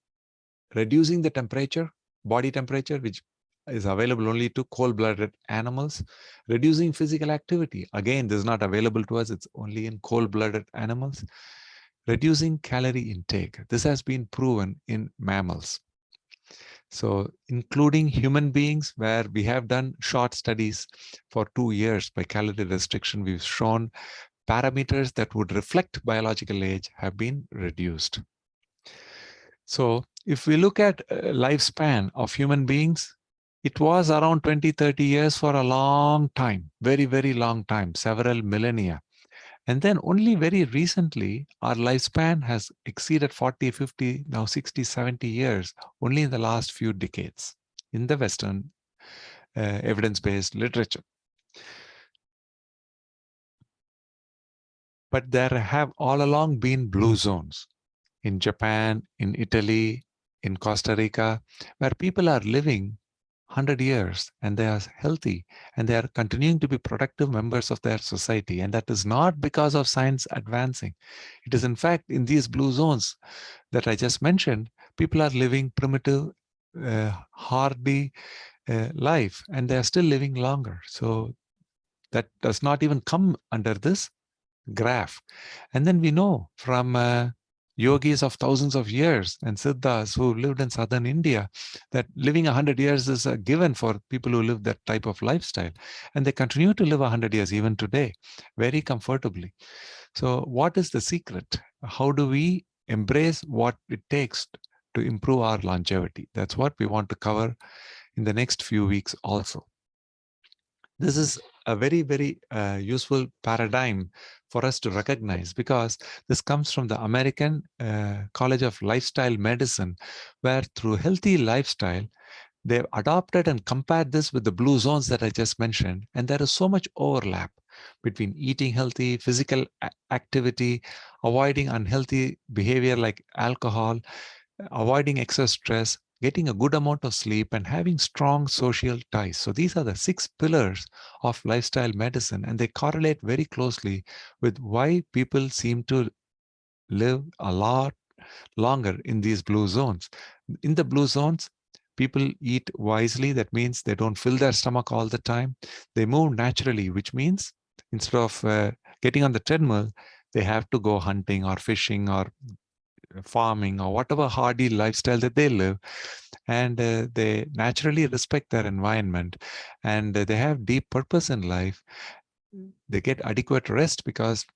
S2: reducing the temperature, body temperature, which is available only to cold-blooded animals. Reducing physical activity. Again, this is not available to us. It's only in cold-blooded animals. Reducing calorie intake. This has been proven in mammals. So including human beings, where we have done short studies for 2 years by calorie restriction, we've shown parameters that would reflect biological age have been reduced. So if we look at lifespan of human beings, it was around 20-30 years for a long time, very, very long time, several millennia. And then only very recently, our lifespan has exceeded 40, 50, now 60, 70 years, only in the last few decades in the Western evidence-based literature. But there have all along been blue zones in Japan, in Italy, in Costa Rica, where people are living 100 years and they are healthy and they are continuing to be productive members of their society. And that is not because of science advancing. It is in fact in these blue zones that I just mentioned, people are living primitive, hardy, life, and they are still living longer. So that does not even come under this graph. And then we know from yogis of thousands of years and siddhas who lived in southern India that living 100 years is a given for people who live that type of lifestyle. And they continue to live 100 years even today, very comfortably. So what is the secret? How do we embrace what it takes to improve our longevity? That's what we want to cover in the next few weeks also. This is a very, very useful paradigm for us to recognize, because this comes from the American College of Lifestyle Medicine, where through healthy lifestyle, they've adopted and compared this with the blue zones that I just mentioned. And there is so much overlap between eating healthy, physical activity, avoiding unhealthy behavior like alcohol, avoiding excess stress, getting a good amount of sleep, and having strong social ties. So these are the 6 pillars of lifestyle medicine, and they correlate very closely with why people seem to live a lot longer in these blue zones. In the blue zones, people eat wisely. That means they don't fill their stomach all the time. They move naturally, which means instead of getting on the treadmill, they have to go hunting or fishing or farming or whatever hardy lifestyle that they live. And they naturally respect their environment, and they have deep purpose in life. They get adequate rest because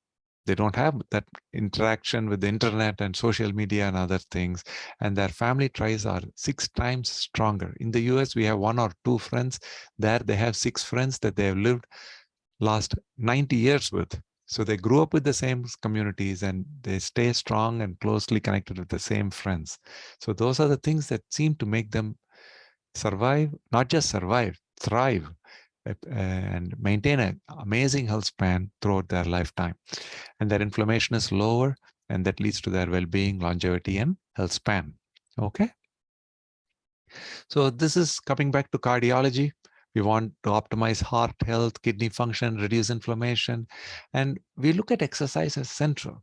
S2: they don't have that interaction with the internet and social media and other things. And their family ties are 6 times stronger. In the US, we have 1 or 2 friends. There they have 6 friends that they have lived last 90 years with. So they grew up with the same communities, and they stay strong and closely connected with the same friends. So those are the things that seem to make them survive, not just survive, thrive, and maintain an amazing health span throughout their lifetime. And their inflammation is lower, and that leads to their well-being, longevity, and health span. Okay. So this is coming back to cardiology. We want to optimize heart health, kidney function, reduce inflammation, and we look at exercise as central.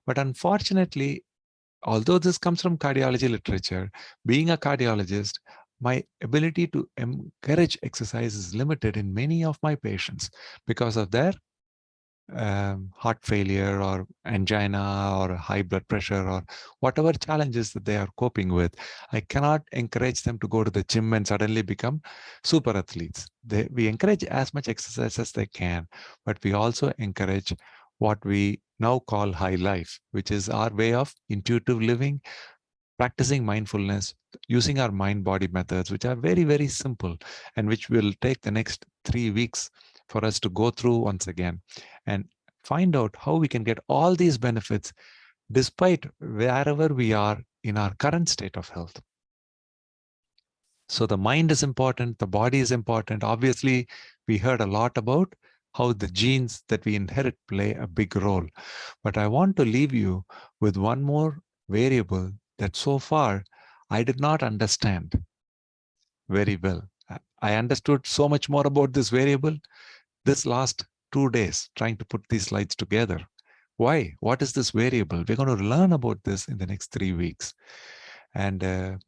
S2: But unfortunately, although this comes from cardiology literature, being a cardiologist, my ability to encourage exercise is limited in many of my patients because of their heart failure or angina or high blood pressure or whatever challenges that they are coping with. I cannot encourage them to go to the gym and suddenly become super athletes. We encourage as much exercise as they can, but we also encourage what we now call high life, which is our way of intuitive living, practicing mindfulness, using our mind-body methods, which are very, very simple, and which will take the next 3 weeks for us to go through once again and find out how we can get all these benefits despite wherever we are in our current state of health. So the mind is important, the body is important. Obviously, we heard a lot about how the genes that we inherit play a big role. But I want to leave you with one more variable that so far I did not understand very well. I understood so much more about this variable this last 2 days trying to put these slides together. Why? What is this variable? We're going to learn about this in the next 3 weeks. And I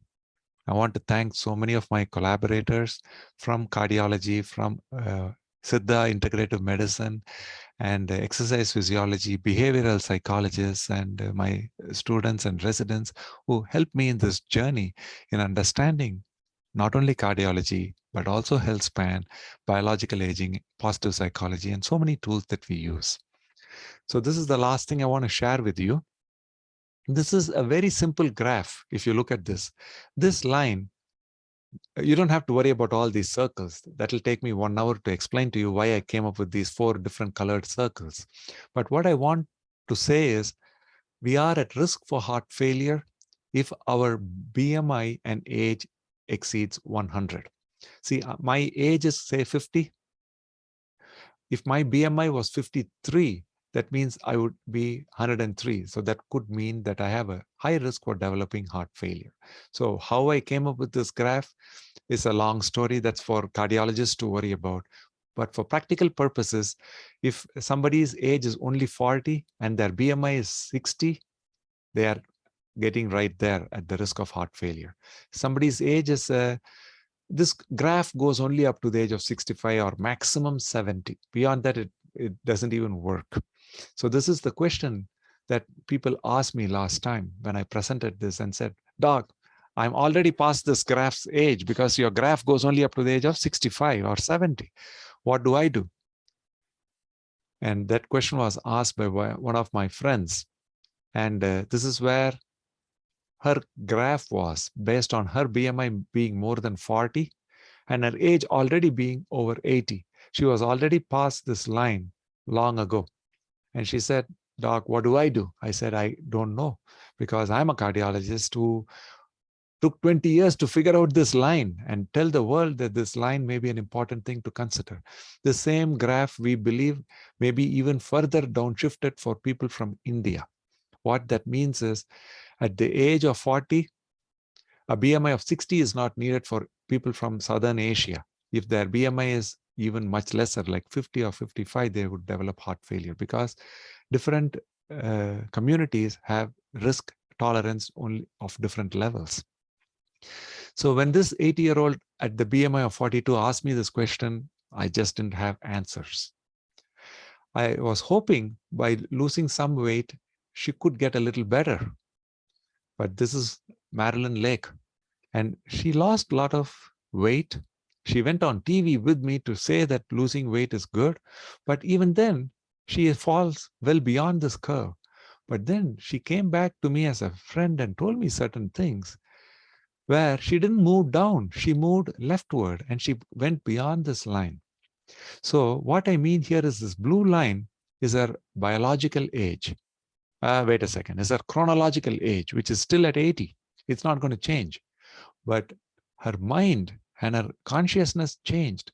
S2: want to thank so many of my collaborators from cardiology, from Siddha Integrative Medicine, and exercise physiology, behavioral psychologists, and my students and residents who helped me in this journey in understanding not only cardiology, but also health span, biological aging, positive psychology, and so many tools that we use. So this is the last thing I want to share with you. This is a very simple graph. If you look at this line, you don't have to worry about all these circles. That'll take me 1 hour to explain to you why I came up with these 4 different colored circles. But what I want to say is we are at risk for heart failure if our BMI and age exceeds 100. See, my age is say 50. If my BMI was 53, that means I would be 103. So that could mean that I have a high risk for developing heart failure. So how I came up with this graph is a long story that's for cardiologists to worry about. But for practical purposes, if somebody's age is only 40 and their BMI is 60, they are getting right there at the risk of heart failure. Somebody's age is this graph goes only up to the age of 65 or maximum 70. Beyond that, it doesn't even work. So this is the question that people asked me last time when I presented this and said, Doc, I'm already past this graph's age because your graph goes only up to the age of 65 or 70. What do I do? And that question was asked by one of my friends. And this is where her graph was based on her BMI being more than 40 and her age already being over 80. She was already past this line long ago. And she said, Doc, what do I do? I said, I don't know, because I'm a cardiologist who took 20 years to figure out this line and tell the world that this line may be an important thing to consider. The same graph, we believe, may be even further downshifted for people from India. What that means is, at the age of 40, a BMI of 60 is not needed for people from Southern Asia. If their BMI is even much lesser, like 50 or 55, they would develop heart failure, because different communities have risk tolerance only of different levels. So when this 80-year-old at the BMI of 42 asked me this question, I just didn't have answers. I was hoping by losing some weight, she could get a little better. But this is Marilyn Lake, and she lost a lot of weight. She went on TV with me to say that losing weight is good, but even then she falls well beyond this curve. But then she came back to me as a friend and told me certain things where she didn't move down, she moved leftward and she went beyond this line. So what I mean here is this blue line is her biological age. Wait a second, is her chronological age, which is still at 80. It's not going to change. But her mind and her consciousness changed,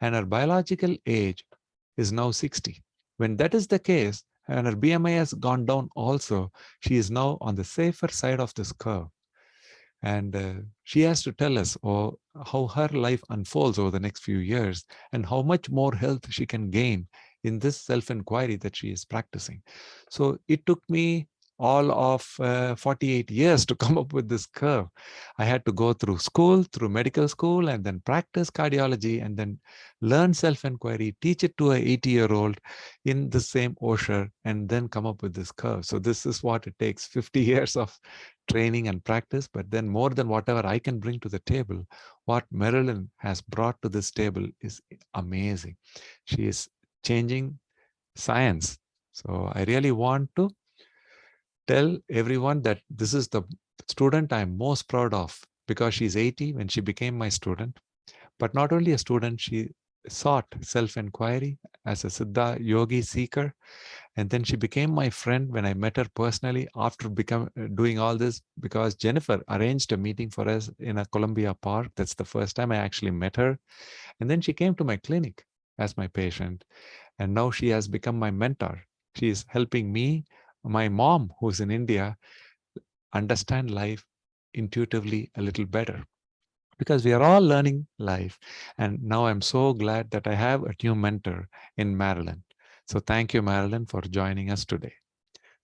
S2: and her biological age is now 60. When that is the case, and her BMI has gone down also, she is now on the safer side of this curve. And she has to tell us how her life unfolds over the next few years and how much more health she can gain in this self-inquiry that she is practicing. So it took me all of 48 years to come up with this curve. I had to go through school, through medical school, and then practice cardiology, and then learn self-inquiry, teach it to an 80-year-old in the same OSHA, and then come up with this curve. So this is what it takes, 50 years of training and practice, but then more than whatever I can bring to the table, what Marilyn has brought to this table is amazing. She is changing science. So I really want to tell everyone that this is the student I'm most proud of, because she's 80 when she became my student. But not only a student, she sought self-inquiry as a Siddha yogi seeker. And then she became my friend when I met her personally after doing all this, because Jennifer arranged a meeting for us in a Columbia Park. That's the first time I actually met her. And then she came to my clinic as my patient. And now she has become my mentor. She is helping me, my mom, who's in India, understand life intuitively a little better, because we are all learning life. And now I'm so glad that I have a new mentor in Marilyn. So thank you, Marilyn, for joining us today.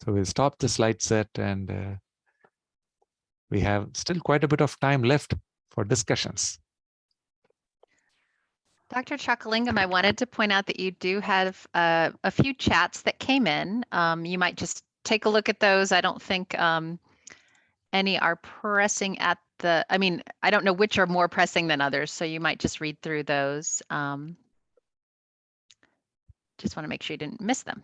S2: So we'll stop the slide set, and we have still quite a bit of time left for discussions.
S1: Dr. Chakalingam, I wanted to point out that you do have a few chats that came in. You might just take a look at those. I don't think any are pressing at the, I mean, I don't know which are more pressing than others, so you might just read through those. Just want to make sure you didn't miss them.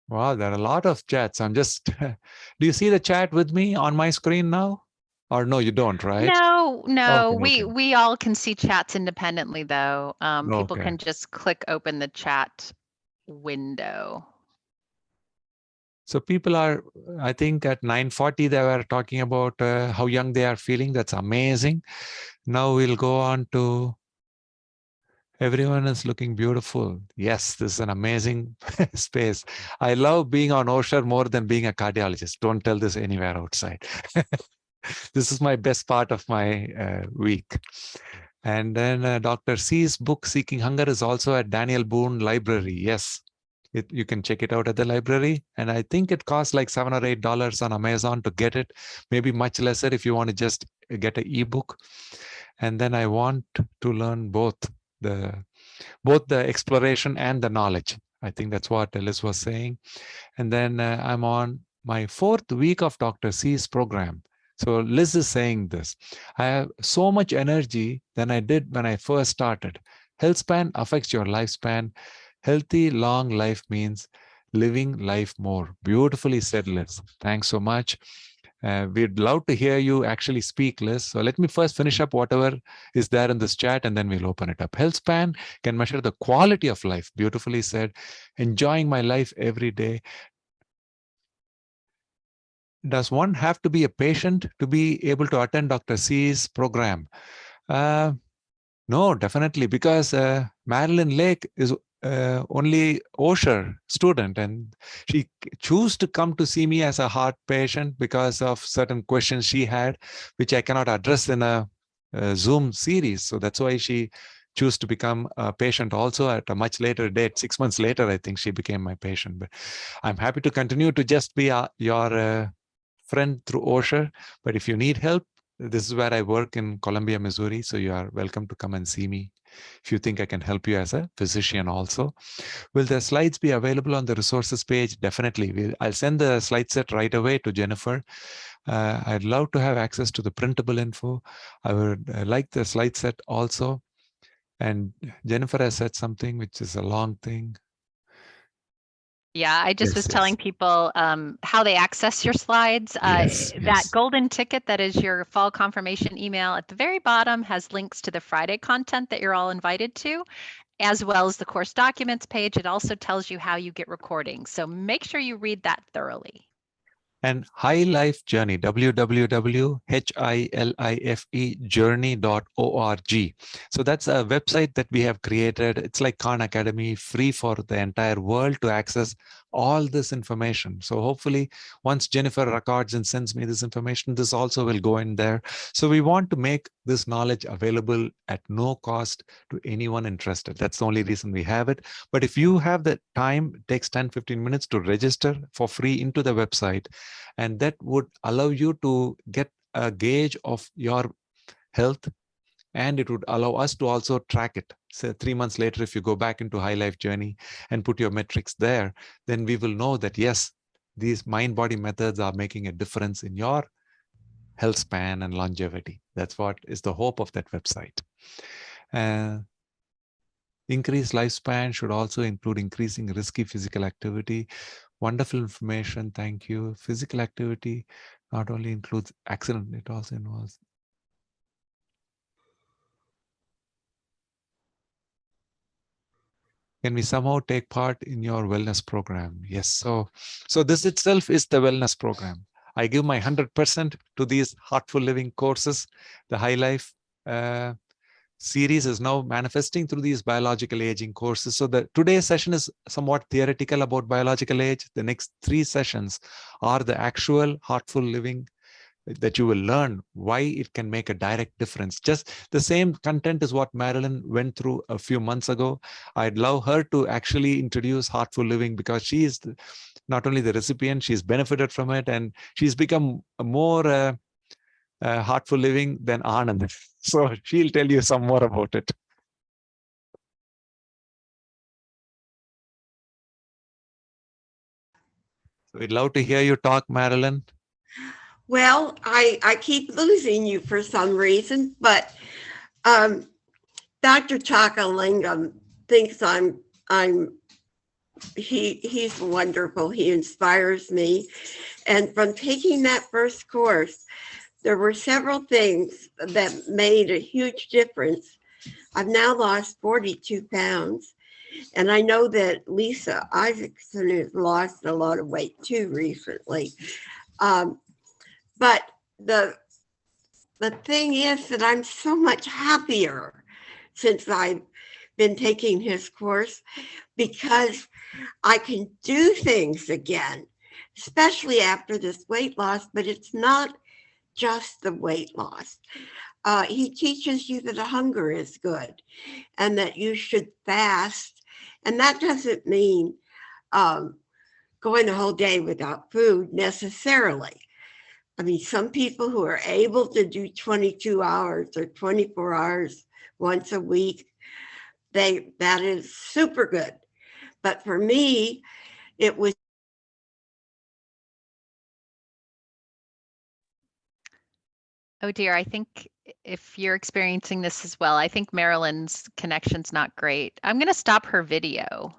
S2: Wow, there are a lot of chats. I'm just, do you see the chat with me on my screen now? Or no, you don't, right?
S1: No, no,
S2: Okay.
S1: we all can see chats independently though. People
S2: Okay.
S1: can just click open the chat window.
S2: So people are, I think at 9:40, they were talking about how young they are feeling. That's amazing. Now we'll go on to, everyone is looking beautiful. Yes, this is an amazing space. I love being on OSHA more than being a cardiologist. Don't tell this anywhere outside. This is my best part of my week. And then Dr. C's book, Seeking Hunger, is also at Daniel Boone Library. Yes. You can check it out at the library. And I think it costs like $7 or $8 on Amazon to get it, maybe much lesser if you want to just get an ebook. And then I want to learn both the exploration and the knowledge. I think that's what Liz was saying. And then I'm on my 4th week of Dr. C's program. So Liz is saying this. I have so much energy than I did when I first started. Health span affects your lifespan. Healthy, long life means living life more. Beautifully said, Liz. Thanks so much. We'd love to hear you actually speak, Liz. So let me first finish up whatever is there in this chat, and then we'll open it up. Health span can measure the quality of life. Beautifully said. Enjoying my life every day. Does one have to be a patient to be able to attend Dr. C's program? No, definitely, because Marilyn Lake is only Osher student, and she chose to come to see me as a heart patient because of certain questions she had, which I cannot address in a Zoom series. So that's why she chose to become a patient also at a much later date. 6 months later, I think she became my patient. But I'm happy to continue to just be your friend through Osher. But if you need help, this is where I work in Columbia, Missouri. So you are welcome to come and see me if you think I can help you as a physician also. Will the slides be available on the resources page? Definitely. I'll send the slide set right away to Jennifer. I'd love to have access to the printable info. I would like the slide set also. And Jennifer has said something which is a long thing.
S1: Yeah, I just was
S2: Yes,
S1: telling people how they access your slides.
S2: Yes,
S1: That
S2: yes.
S1: golden ticket that is your fall confirmation email at the very bottom has links to the Friday content that you're all invited to, as well as the course documents page. It also tells you how you get recordings. So make sure you read that thoroughly.
S2: And High Life Journey, www.hilifejourney.org. So that's a website that we have created. It's like Khan Academy, free for the entire world to access all this information. So hopefully once Jennifer records and sends me this information, this also will go in there. So we want to make this knowledge available at no cost to anyone interested. That's the only reason we have it. But if you have the time, it takes 10-15 minutes to register for free into the website. And that would allow you to get a gauge of your health, and it would allow us to also track it. So 3 months later, if you go back into High Life Journey and put your metrics there, then we will know that, yes, these mind-body methods are making a difference in your health span and longevity. That's what is the hope of that website. Increased lifespan should also include increasing risky physical activity. Wonderful information. Thank you. Physical activity not only includes accident, it also involves. Can we somehow take part in your wellness program? Yes. So this itself is the wellness program. I give my 100% to these Heartful Living courses. The High Life series is now manifesting through these biological aging courses. So today's session is somewhat theoretical about biological age. The next 3 sessions are the actual Heartful Living that you will learn why it can make a direct difference. Just the same content is what Marilyn went through a few months ago. I'd love her to actually introduce Heartful Living because she is not only the recipient, she's benefited from it, and she's become a more Heartful Living than Anand. So she'll tell you some more about it. So we'd love to hear you talk, Marilyn.
S7: Well, I keep losing you for some reason, but Dr. Chakalingam thinks he's wonderful. He inspires me. And from taking that first course, there were several things that made a huge difference. I've now lost 42 pounds. And I know that Lisa Isaacson has lost a lot of weight too recently. But the thing is that I'm so much happier since I've been taking his course because I can do things again, especially after this weight loss, but it's not just the weight loss. He teaches you that hunger is good and that you should fast. And that doesn't mean going a whole day without food necessarily. I mean, some people who are able to do 22 hours or 24 hours once a week, that is super good. But for me, it was.
S1: Oh dear, I think if you're experiencing this as well, I think Marilyn's connection's not great. I'm going to stop her video.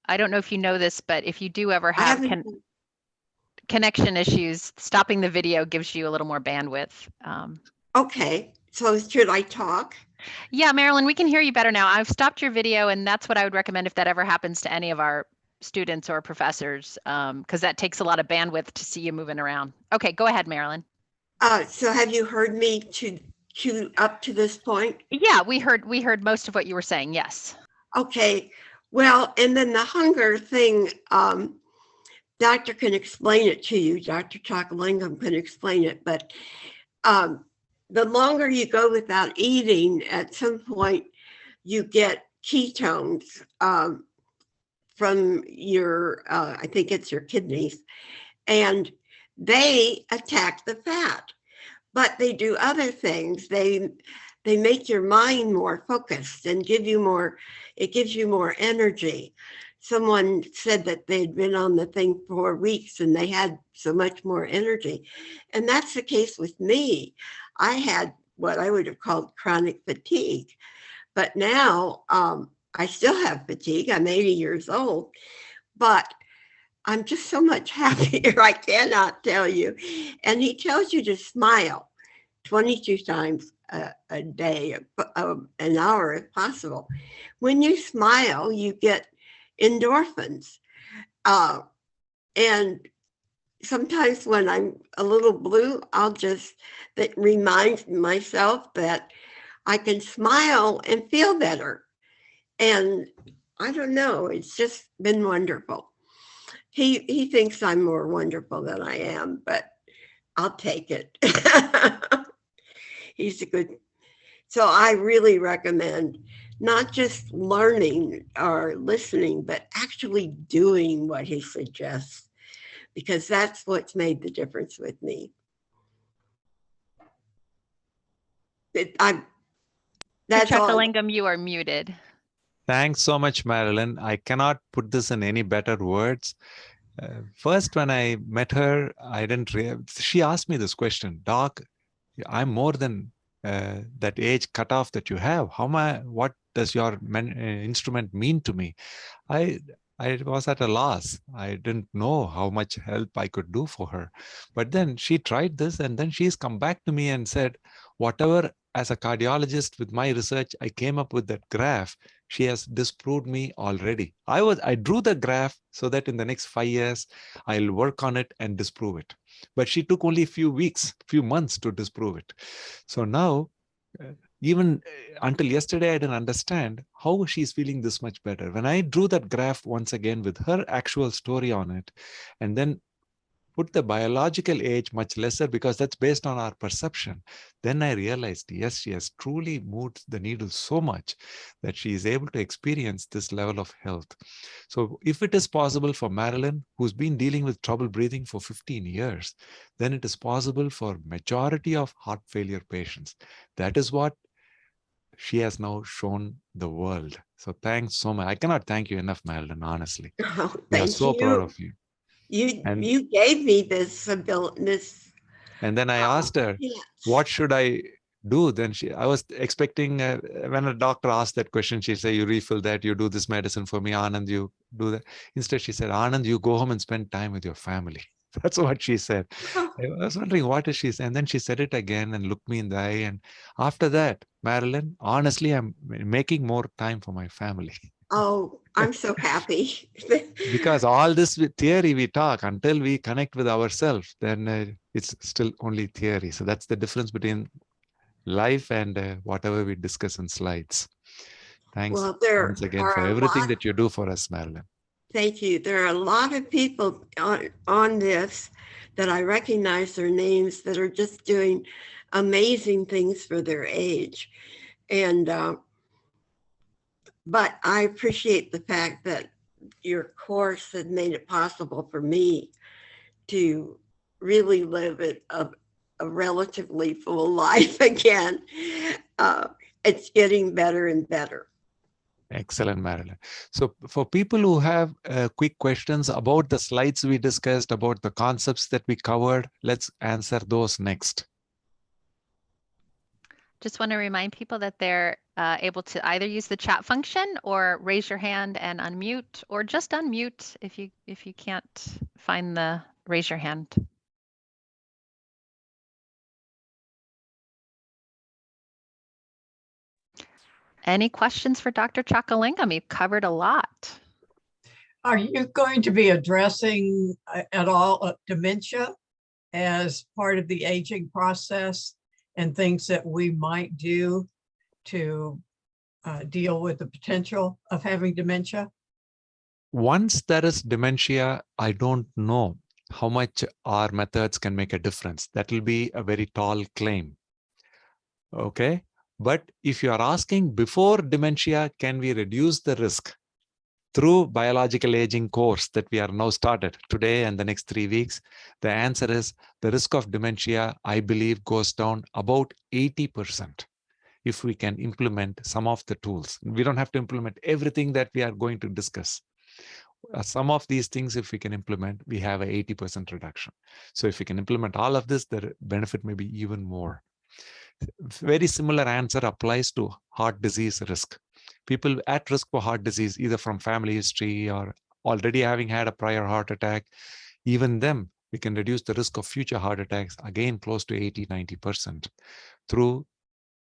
S1: I don't know if you know this, but if you do ever have connection issues, stopping the video gives you a little more bandwidth.
S7: Okay, so should I talk?
S1: Yeah, Marilyn, we can hear you better now. I've stopped your video, and that's what I would recommend if that ever happens to any of our students or professors, because that takes a lot of bandwidth to see you moving around. Okay, go ahead, Marilyn.
S7: So have you heard me to up to this point?
S1: Yeah, we heard most of what you were saying. Yes.
S7: Okay. Well, and then the hunger thing, doctor can explain it to you. Dr. Chocolingam can explain it, but the longer you go without eating, at some point you get ketones from your, I think it's your kidneys, and they attack the fat, but they do other things. They make your mind more focused and it gives you more energy. Someone said that they'd been on the thing for weeks and they had so much more energy. And that's the case with me. I had what I would have called chronic fatigue, but now I still have fatigue. I'm 80 years old, but I'm just so much happier. I cannot tell you. And he tells you to smile 22 times a day, an hour if possible. When you smile, you get endorphins. And sometimes when I'm a little blue, that reminds myself that I can smile and feel better. And I don't know, it's just been wonderful. He thinks I'm more wonderful than I am, but I'll take it. He's a good. So I really recommend not just learning or listening, but actually doing what he suggests, because that's what's made the difference with me.
S1: That's Chocolingam, you are muted.
S2: Thanks so much, Marilyn. I cannot put this in any better words. First, when I met her, she asked me this question, Doc, I'm more than that age cutoff that you have. What does your instrument mean to me? I was at a loss. I didn't know how much help I could do for her. But then she tried this, and then she's come back to me and said, whatever, as a cardiologist with my research, I came up with that graph. She has disproved me already. I drew the graph so that in the next 5 years, I'll work on it and disprove it. But she took only a few months to disprove it. So now, even until yesterday, I didn't understand how she's feeling this much better. When I drew that graph once again with her actual story on it, and then put the biological age much lesser because that's based on our perception, then I realized, yes, she has truly moved the needle so much that she is able to experience this level of health. So if it is possible for Marilyn, who's been dealing with trouble breathing for 15 years, then it is possible for majority of heart failure patients. That is what she has now shown the world. So thanks so much. I cannot thank you enough, Marilyn, honestly. We are so proud of you.
S7: You gave me this ability.
S2: And then I asked her, what should I do? Then I was expecting when a doctor asked that question, she said, you refill that, you do this medicine for me, Anand, you do that. Instead, she said, Anand, you go home and spend time with your family. That's what she said. I was wondering, what is she saying? And then she said it again and looked me in the eye. And after that, Marilyn, honestly, I'm making more time for my family.
S7: Oh, I'm so happy.
S2: Because all this theory we talk, until we connect with ourselves, then it's still only theory. So that's the difference between life and whatever we discuss in slides. Thanks once again for everything that you do for us, Marilyn.
S7: Thank you. There are a lot of people on this that I recognize their names that are just doing amazing things for their age. And but I appreciate the fact that your course had made it possible for me to really live a relatively full life again. It's getting better and better.
S2: Excellent, Marilyn. So for people who have quick questions about the slides we discussed, about the concepts that we covered, let's answer those next.
S1: Just want to remind people that they're able to either use the chat function or raise your hand and unmute, or just unmute if you can't find the raise your hand. Any questions for Dr. Chakalingam? You've covered a lot.
S5: Are you going to be addressing at all dementia as part of the aging process and things that we might do to deal with the potential of having dementia?
S2: Once there is dementia, I don't know how much our methods can make a difference. That will be a very tall claim. Okay. But if you are asking before dementia, can we reduce the risk through biological aging course that we are now started today and the next 3 weeks? The answer is the risk of dementia, I believe, goes down about 80% if we can implement some of the tools. We don't have to implement everything that we are going to discuss. Some of these things, if we can implement, we have an 80% reduction. So if we can implement all of this, the benefit may be even more. Very similar answer applies to heart disease risk. People at risk for heart disease, either from family history or already having had a prior heart attack, even them, we can reduce the risk of future heart attacks, again, close to 80-90% through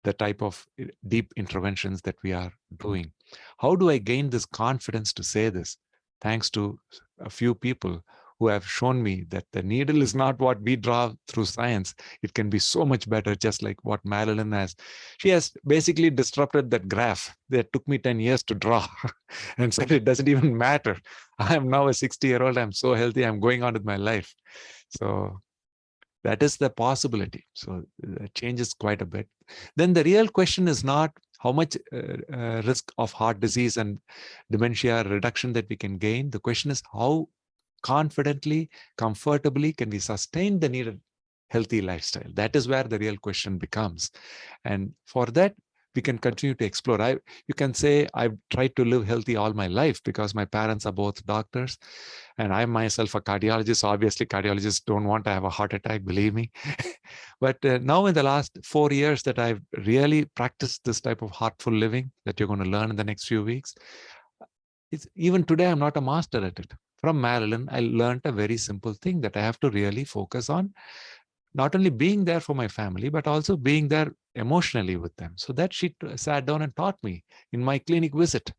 S2: the type of deep interventions that we are doing. How do I gain this confidence to say this? Thanks to a few people who have shown me that the needle is not what we draw through science. It can be so much better, just like what Marilyn has. She has basically disrupted that graph that took me 10 years to draw and said it doesn't even matter. I am now a 60-year-old. I'm so healthy. I'm going on with my life. So that is the possibility. So it changes quite a bit. Then the real question is not how much risk of heart disease and dementia reduction that we can gain. The question is how confidently, comfortably can we sustain the needed healthy lifestyle? That is where the real question becomes. And for that, we can continue to explore. You can say, I've tried to live healthy all my life because my parents are both doctors. And I myself a cardiologist. Obviously, cardiologists don't want to have a heart attack, believe me. But now in the last 4 years that I've really practiced this type of heartful living that you're going to learn in the next few weeks, even today, I'm not a master at it. From Marilyn, I learned a very simple thing that I have to really focus on not only being there for my family, but also being there emotionally with them. So that she sat down and taught me in my clinic visit.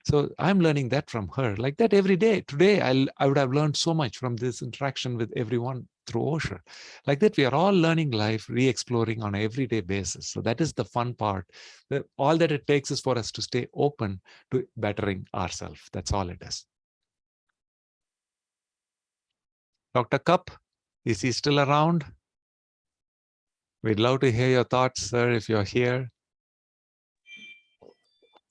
S2: So I'm learning that from her, like that every day. Today, I would have learned so much from this interaction with everyone through OSHA. Like that, we are all learning life, re-exploring on an everyday basis. So that is the fun part. All that it takes is for us to stay open to bettering ourselves. That's all it is. Dr. Cup, is he still around? We'd love to hear your thoughts, sir, if you're here.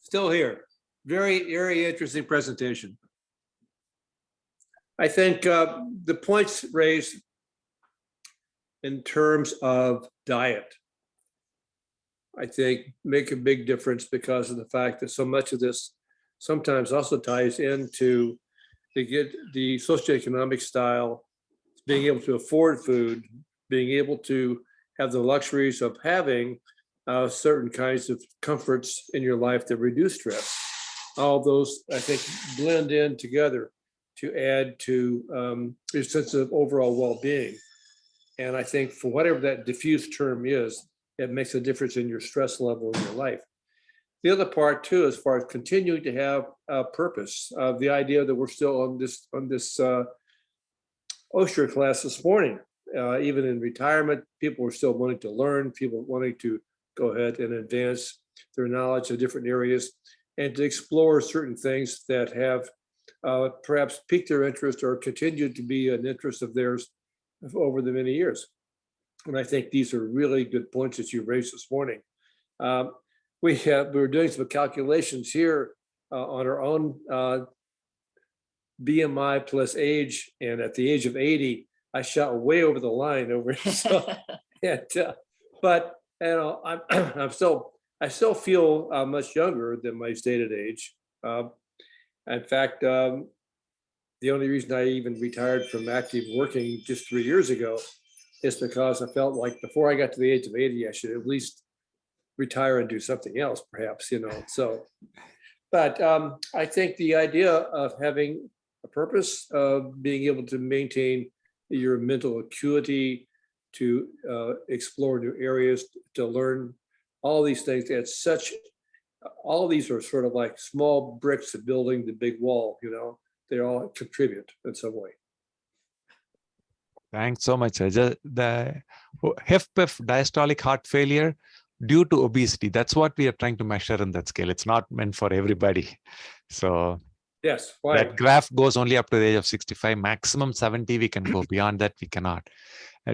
S21: Still here. Very, very interesting presentation. I think the points raised in terms of diet, I think make a big difference because of the fact that so much of this sometimes also ties into the socioeconomic style, being able to afford food, being able to have the luxuries of having certain kinds of comforts in your life that reduce stress. All those, I think, blend in together to add to your sense of overall well-being. And I think for whatever that diffuse term is, it makes a difference in your stress level in your life. The other part too, as far as continuing to have a purpose, the idea that we're still on this OSHA class this morning, even in retirement, people are still wanting to learn, people wanting to go ahead and advance their knowledge in different areas and to explore certain things that have perhaps piqued their interest or continued to be an interest of theirs over the many years. And I think these are really good points that you raised this morning. We were doing some calculations here on our own BMI plus age. And at the age of 80, I shot way over the line over. So, but I still feel much younger than my stated age. In fact, the only reason I even retired from active working just 3 years ago is because I felt like before I got to the age of 80, I should at least retire and do something else, perhaps, so. But I think the idea of having a purpose, of being able to maintain your mental acuity, to explore new areas, to learn all these things, all these are sort of like small bricks of building the big wall, they all contribute in some way.
S2: Thanks so much, Ajay. The HFpEF, diastolic heart failure due to obesity, that's what we are trying to measure in that scale. It's not meant for everybody. So
S21: yes,
S2: that graph goes only up to the age of 65, maximum 70, we can go. Beyond that, we cannot.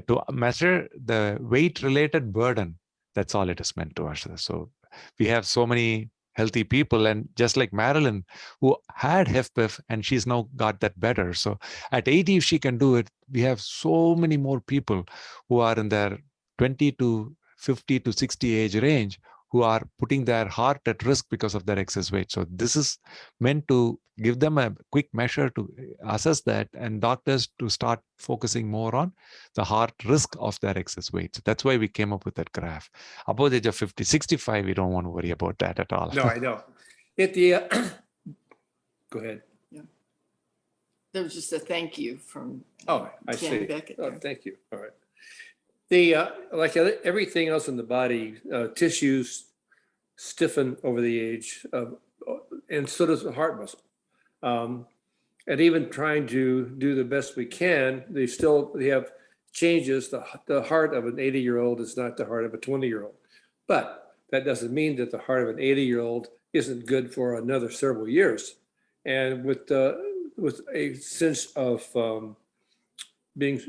S2: To measure the weight-related burden, that's all it is meant to measure. So we have so many healthy people, and just like Marilyn, who had HFpEF, and she's now got that better. So at 80, if she can do it, we have so many more people who are in their 20 to 50 to 60 age range who are putting their heart at risk because of their excess weight. So this is meant to give them a quick measure to assess that, and doctors to start focusing more on the heart risk of their excess weight. So that's why we came up with that graph. Above the age of 50, 65, we don't want to worry about that at all.
S21: No, I know. Go ahead.
S20: There was just a thank you from.
S21: Oh, I
S20: Jan
S21: see.
S20: Beckett
S21: Oh,
S20: there.
S21: thank you. All right. Like everything else in the body, tissues stiffen over the age, and so does the heart muscle. And even trying to do the best we can, they have changes. The heart of an 80-year-old is not the heart of a 20-year-old. But that doesn't mean that the heart of an 80-year-old isn't good for another several years. And with a sense of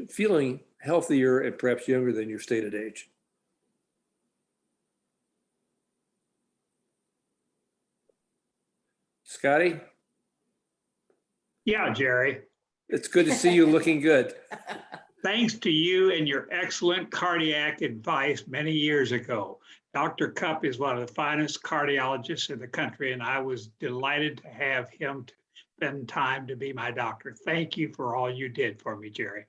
S21: feeling healthier and perhaps younger than your stated age. Scotty?
S19: Yeah, Jerry.
S21: It's good to see you looking good.
S19: Thanks to you and your excellent cardiac advice many years ago. Dr. Cupp is one of the finest cardiologists in the country, and I was delighted to have him spend time to be my doctor. Thank you for all you did for me, Jerry.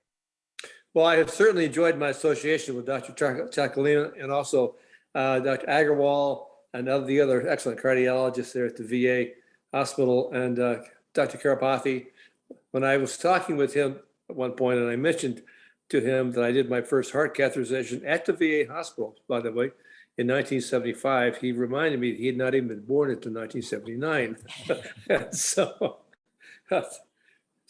S21: Well, I have certainly enjoyed my association with Dr. Chakalina and also Dr. Agarwal and the other excellent cardiologists there at the VA hospital, and Dr. Karapathy. When I was talking with him at one point, and I mentioned to him that I did my first heart catheterization at the VA hospital, by the way, in 1975, he reminded me that he had not even been born until 1979. So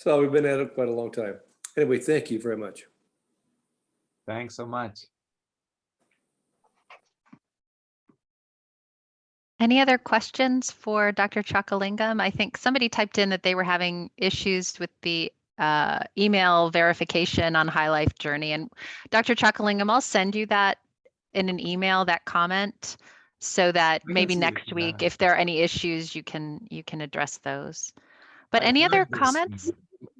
S21: we've been at it quite a long time. Anyway, thank you very much.
S2: Thanks so much.
S1: Any other questions for Dr. Chakalingam? I think somebody typed in that they were having issues with the email verification on High Life Journey. And Dr. Chakalingam, I'll send you that in an email, that comment, so that maybe next week, if there are any issues, you can address those. But any other comments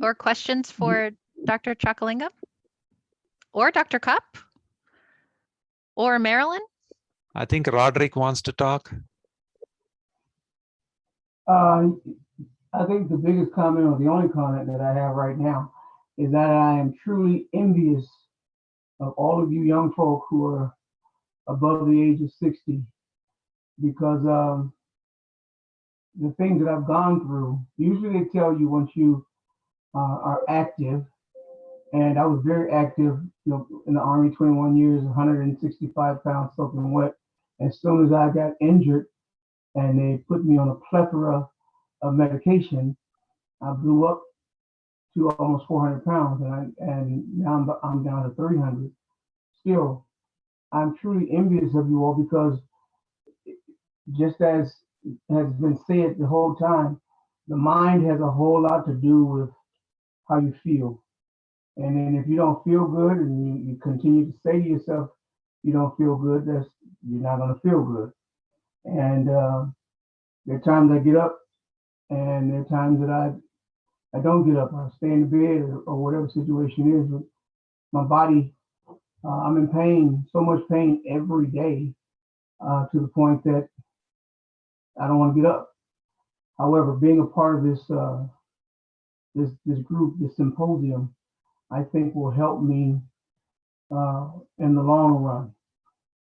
S1: or questions for Dr. Chakalingam or Dr. Cupp or Marilyn?
S2: I think Roderick wants to talk.
S13: I think the biggest comment, or the only comment that I have right now, is that I am truly envious of all of you young folk who are above the age of 60, because the things that I've gone through, usually they tell you once you are active, and I was very active, in the Army, 21 years, 165 pounds soaking wet. As soon as I got injured and they put me on a plethora of medication, I blew up to almost 400 pounds, and now I'm down to 300. Still, I'm truly envious of you all, because just as has been said the whole time, the mind has a whole lot to do with how you feel. And then if you don't feel good and you continue to say to yourself, you don't feel good, you're not going to feel good. And there are times I get up, and there are times that I I don't get up. I stay in the bed or whatever situation is. But my body, I'm in pain, so much pain every day, to the point that I don't want to get up. However, being a part of this this group, this symposium, I think will help me in the long run.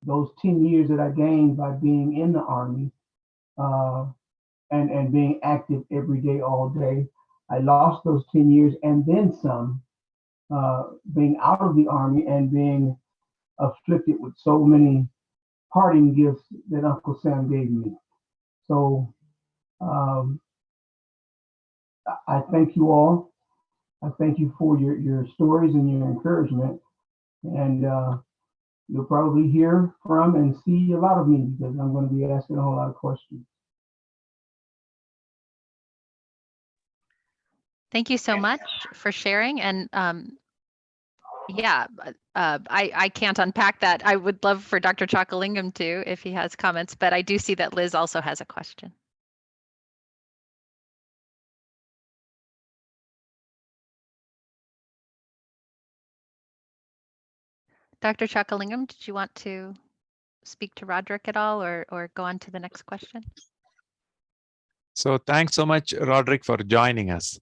S13: Those 10 years that I gained by being in the Army and being active every day, all day, I lost those 10 years and then some, being out of the Army and being afflicted with so many parting gifts that Uncle Sam gave me. So I thank you all. I thank you for your stories and your encouragement. And you'll probably hear from and see a lot of me because I'm going to be asking a whole lot of questions.
S1: Thank you so much for sharing. And yeah, I can't unpack that. I would love for Dr. Chakalingam to, if he has comments, but I do see that Liz also has a question. Dr. Chakalingam, did you want to speak to Roderick at all or go on to the next question?
S2: So thanks so much, Roderick, for joining us.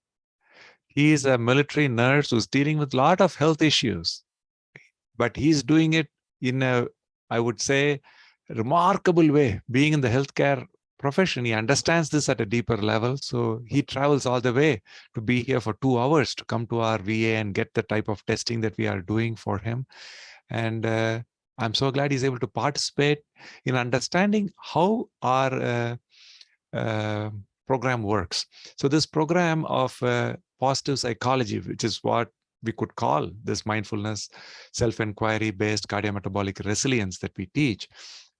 S2: He is a military nurse who's dealing with a lot of health issues, but he's doing it in a, I would say, remarkable way. Being in the healthcare profession, he understands this at a deeper level. So he travels all the way to be here for 2 hours to come to our VA and get the type of testing that we are doing for him. And I'm so glad he's able to participate in understanding how our program works. So this program of positive psychology, which is what we could call this mindfulness, self-inquiry based cardiometabolic resilience that we teach.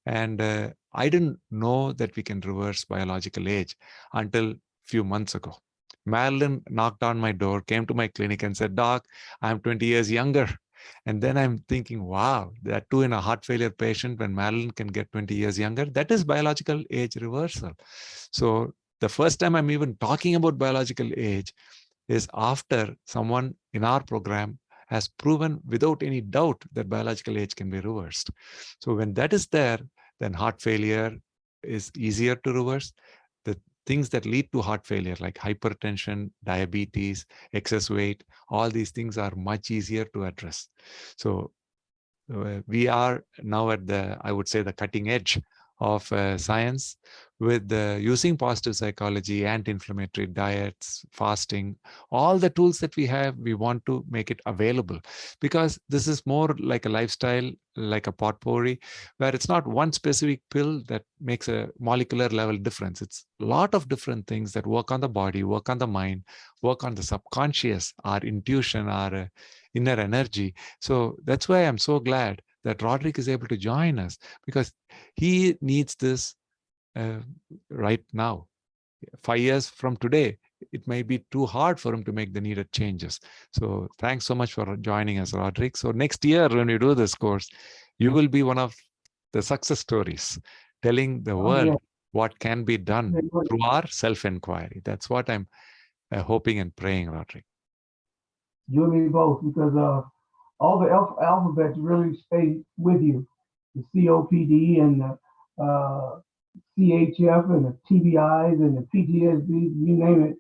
S2: And I didn't know that we can reverse biological age until a few months ago. Marilyn knocked on my door, came to my clinic and said, "Doc, I'm 20 years younger." And then I'm thinking, wow, that too in a heart failure patient, when Marilyn can get 20 years younger, that is biological age reversal. So the first time I'm even talking about biological age is after someone in our program has proven without any doubt that biological age can be reversed. So when that is there, then heart failure is easier to reverse. The things that lead to heart failure, like hypertension, diabetes, excess weight, all these things are much easier to address. So we are now at the, I would say, the cutting edge of science with using positive psychology, anti-inflammatory diets, fasting, all the tools that we have, we want to make it available because this is more like a lifestyle, like a potpourri, where it's not one specific pill that makes a molecular level difference. It's a lot of different things that work on the body, work on the mind, work on the subconscious, our intuition, our inner energy. So that's why I'm so glad that Roderick is able to join us because he needs this right now. 5 years from today, it may be too hard for him to make the needed changes. So thanks so much for joining us, Roderick. So next year, when you do this course, you will be one of the success stories, telling the world what can be done through our self-inquiry. That's what I'm hoping and praying, Roderick.
S13: You and me both, because all the alphabets really stay with you. The COPD and the CHF and the TBIs and the PTSD, you name it,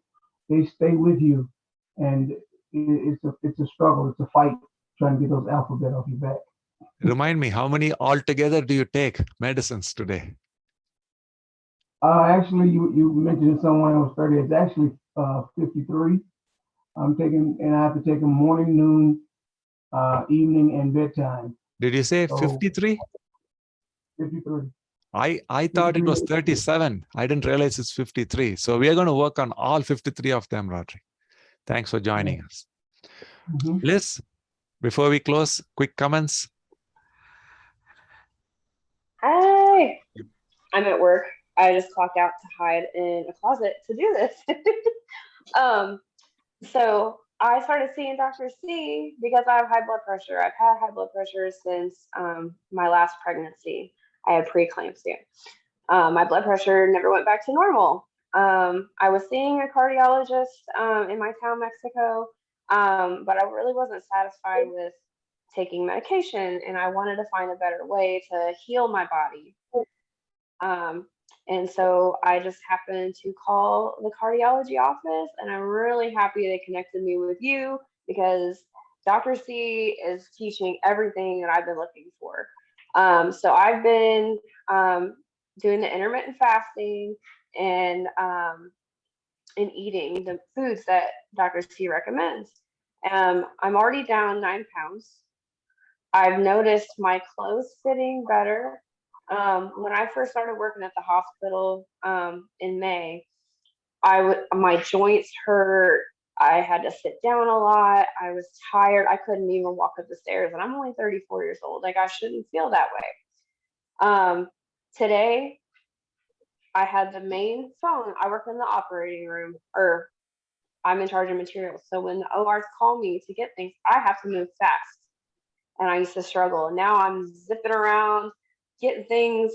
S13: they stay with you. And it's a struggle, it's a fight trying to get those alphabet off your back.
S2: Remind me, how many altogether do you take medicines today?
S13: Actually, you mentioned someone who was 30. It's actually 53. I'm taking, and I have to take them morning, noon, evening, and bedtime.
S2: Did you say 53?
S13: 53.
S2: I thought it was 37. I didn't realize it's 53. So we are going to work on all 53 of them, Roderick. Thanks for joining us. Liz, before we close, quick comments.
S8: Hi, I'm at work. I just clocked out to hide in a closet to do this. So I started seeing Dr. C because I have high blood pressure. I've had high blood pressure since my last pregnancy. I had preeclampsia. My blood pressure never went back to normal. I was seeing a cardiologist in my town, Mexico, but I really wasn't satisfied with taking medication, and I wanted to find a better way to heal my body. And so I just happened to call the cardiology office, and I'm really happy they connected me with you because Dr. C is teaching everything that I've been looking for. So I've been doing the intermittent fasting and eating the foods that Dr. C recommends. I'm already down 9 pounds. I've noticed my clothes fitting better. When I first started working at the hospital in May, my joints hurt. I had to sit down a lot. I was tired. I couldn't even walk up the stairs, and I'm only 34 years old. Like, I shouldn't feel that way. Today, I had the main phone. I work in the operating room, or I'm in charge of materials. So when the ORs call me to get things, I have to move fast. And I used to struggle. And now I'm zipping around, getting things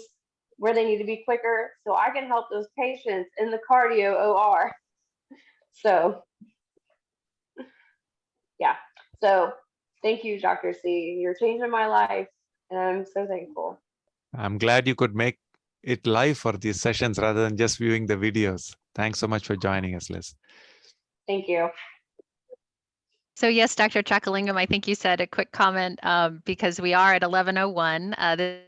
S8: where they need to be quicker so I can help those patients in the cardio OR. So, yeah. So thank you, Dr. C. You're changing my life, and I'm so thankful.
S2: I'm glad you could make it live for these sessions rather than just viewing the videos. Thanks so much for joining us, Liz.
S8: Thank you.
S1: So yes, Dr. Chakalingam, I think you said a quick comment because we are at 11:01.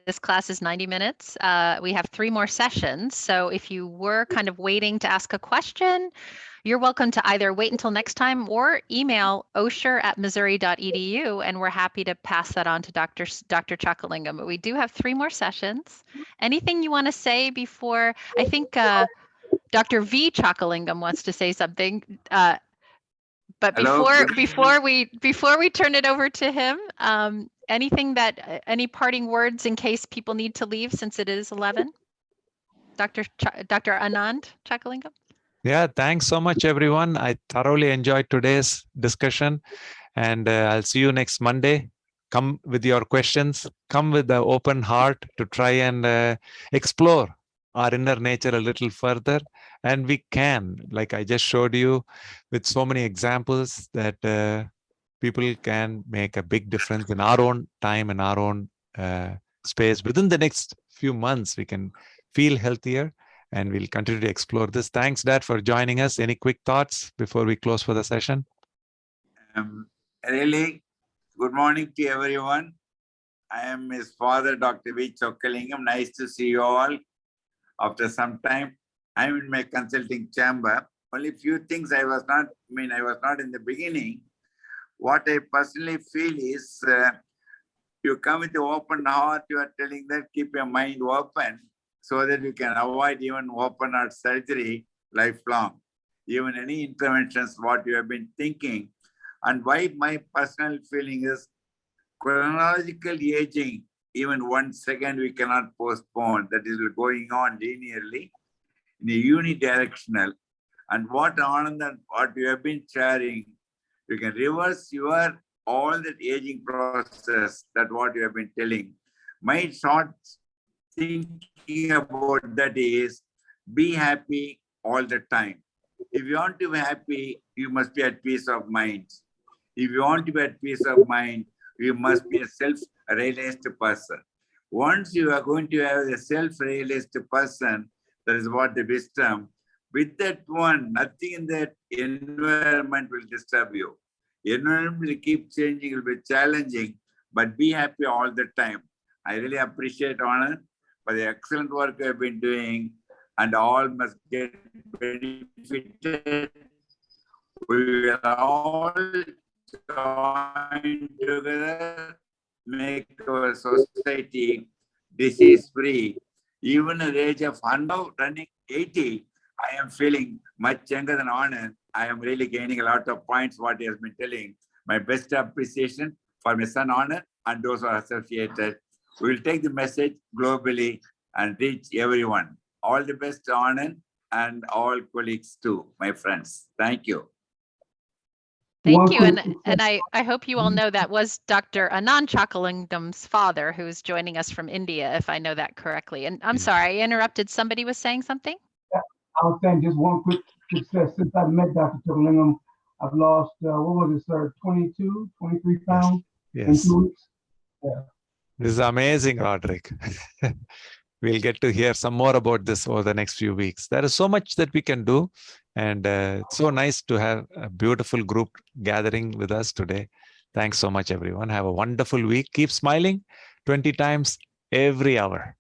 S1: This class is 90 minutes. We have 3 more sessions. So if you were kind of waiting to ask a question, you're welcome to either wait until next time or email osher@missouri.edu, and we're happy to pass that on to Dr. Chakalingam. But we do have 3 more sessions. Anything you want to say before? I think Dr. V. Chakalingam wants to say something. But before we turn it over to him, any parting words in case people need to leave since it is 11? Dr. Anand Chakalingam?
S2: Yeah, thanks so much, everyone. I thoroughly enjoyed today's discussion, and I'll see you next Monday. Come with your questions. Come with the open heart to try and explore our inner nature a little further. And we can, like I just showed you with so many examples, that people can make a big difference in our own time and our own space. Within the next few months, we can feel healthier, and we'll continue to explore this. Thanks, Dad, for joining us. Any quick thoughts before we close for the session?
S3: Really, good morning to everyone. I am his father, Dr. V. Chakalingam. Nice to see you all after some time. I'm in my consulting chamber. Only few things I was not in the beginning. What I personally feel is you come with the open heart, you are telling that keep your mind open so that you can avoid even open heart surgery lifelong. Even any interventions, what you have been thinking. And why my personal feeling is chronological aging, even 1 second we cannot postpone. That is going on linearly in a unidirectional. And what Anand, what you have been sharing, you can reverse your all that aging process, that what you have been telling. My short thinking about that is be happy all the time. If you want to be happy, you must be at peace of mind. If you want to be at peace of mind, you must be a self-realized person. Once you are going to have a self-realized person, that is what the wisdom. With that one, nothing in that environment will disturb you. Environment will keep changing, it will be challenging, but be happy all the time. I really appreciate Anand for the excellent work you have been doing, and all must get benefited. We will all join together, make our society disease-free. Even at the age of 100, running 80, I am feeling much younger than Anand. I am really gaining a lot of points, what he has been telling. My best appreciation for my son Anand and those who are associated. We will take the message globally and reach everyone. All the best to Anand and all colleagues too, my friends. Thank you.
S1: Thank you. And I hope you all know that was Dr. Anand Chakalingam's father who's joining us from India, if I know that correctly. And I'm sorry, I interrupted. Somebody was saying something?
S13: I was saying just one quick success. Since I met Dr. Chuckalingham, I've lost, what was it, sir, 22, 23 pounds in
S2: Yes.
S13: 2 weeks? Yeah.
S2: This is amazing, Roderick. We'll get to hear some more about this over the next few weeks. There is so much that we can do. And it's so nice to have a beautiful group gathering with us today. Thanks so much, everyone. Have a wonderful week. Keep smiling 20 times every hour.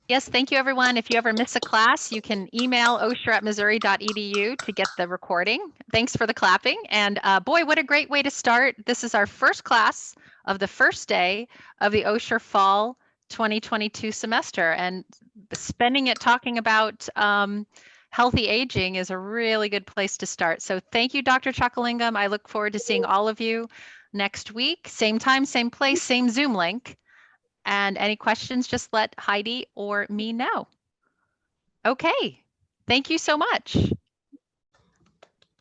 S1: Yes, thank you, everyone. If you ever miss a class, you can email osher@missouri.edu to get the recording. Thanks for the clapping. And boy, what a great way to start. This is our first class of the first day of the Osher Fall 2022 semester. And spending it talking about healthy aging is a really good place to start. So thank you, Dr. Chuckalingham. I look forward to seeing all of you next week. Same time, same place, same Zoom link. And any questions, just let Heidi or me know. Okay, thank you so much.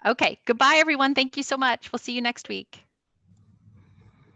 S1: Okay, goodbye, everyone. Thank you so much. We'll see you next week.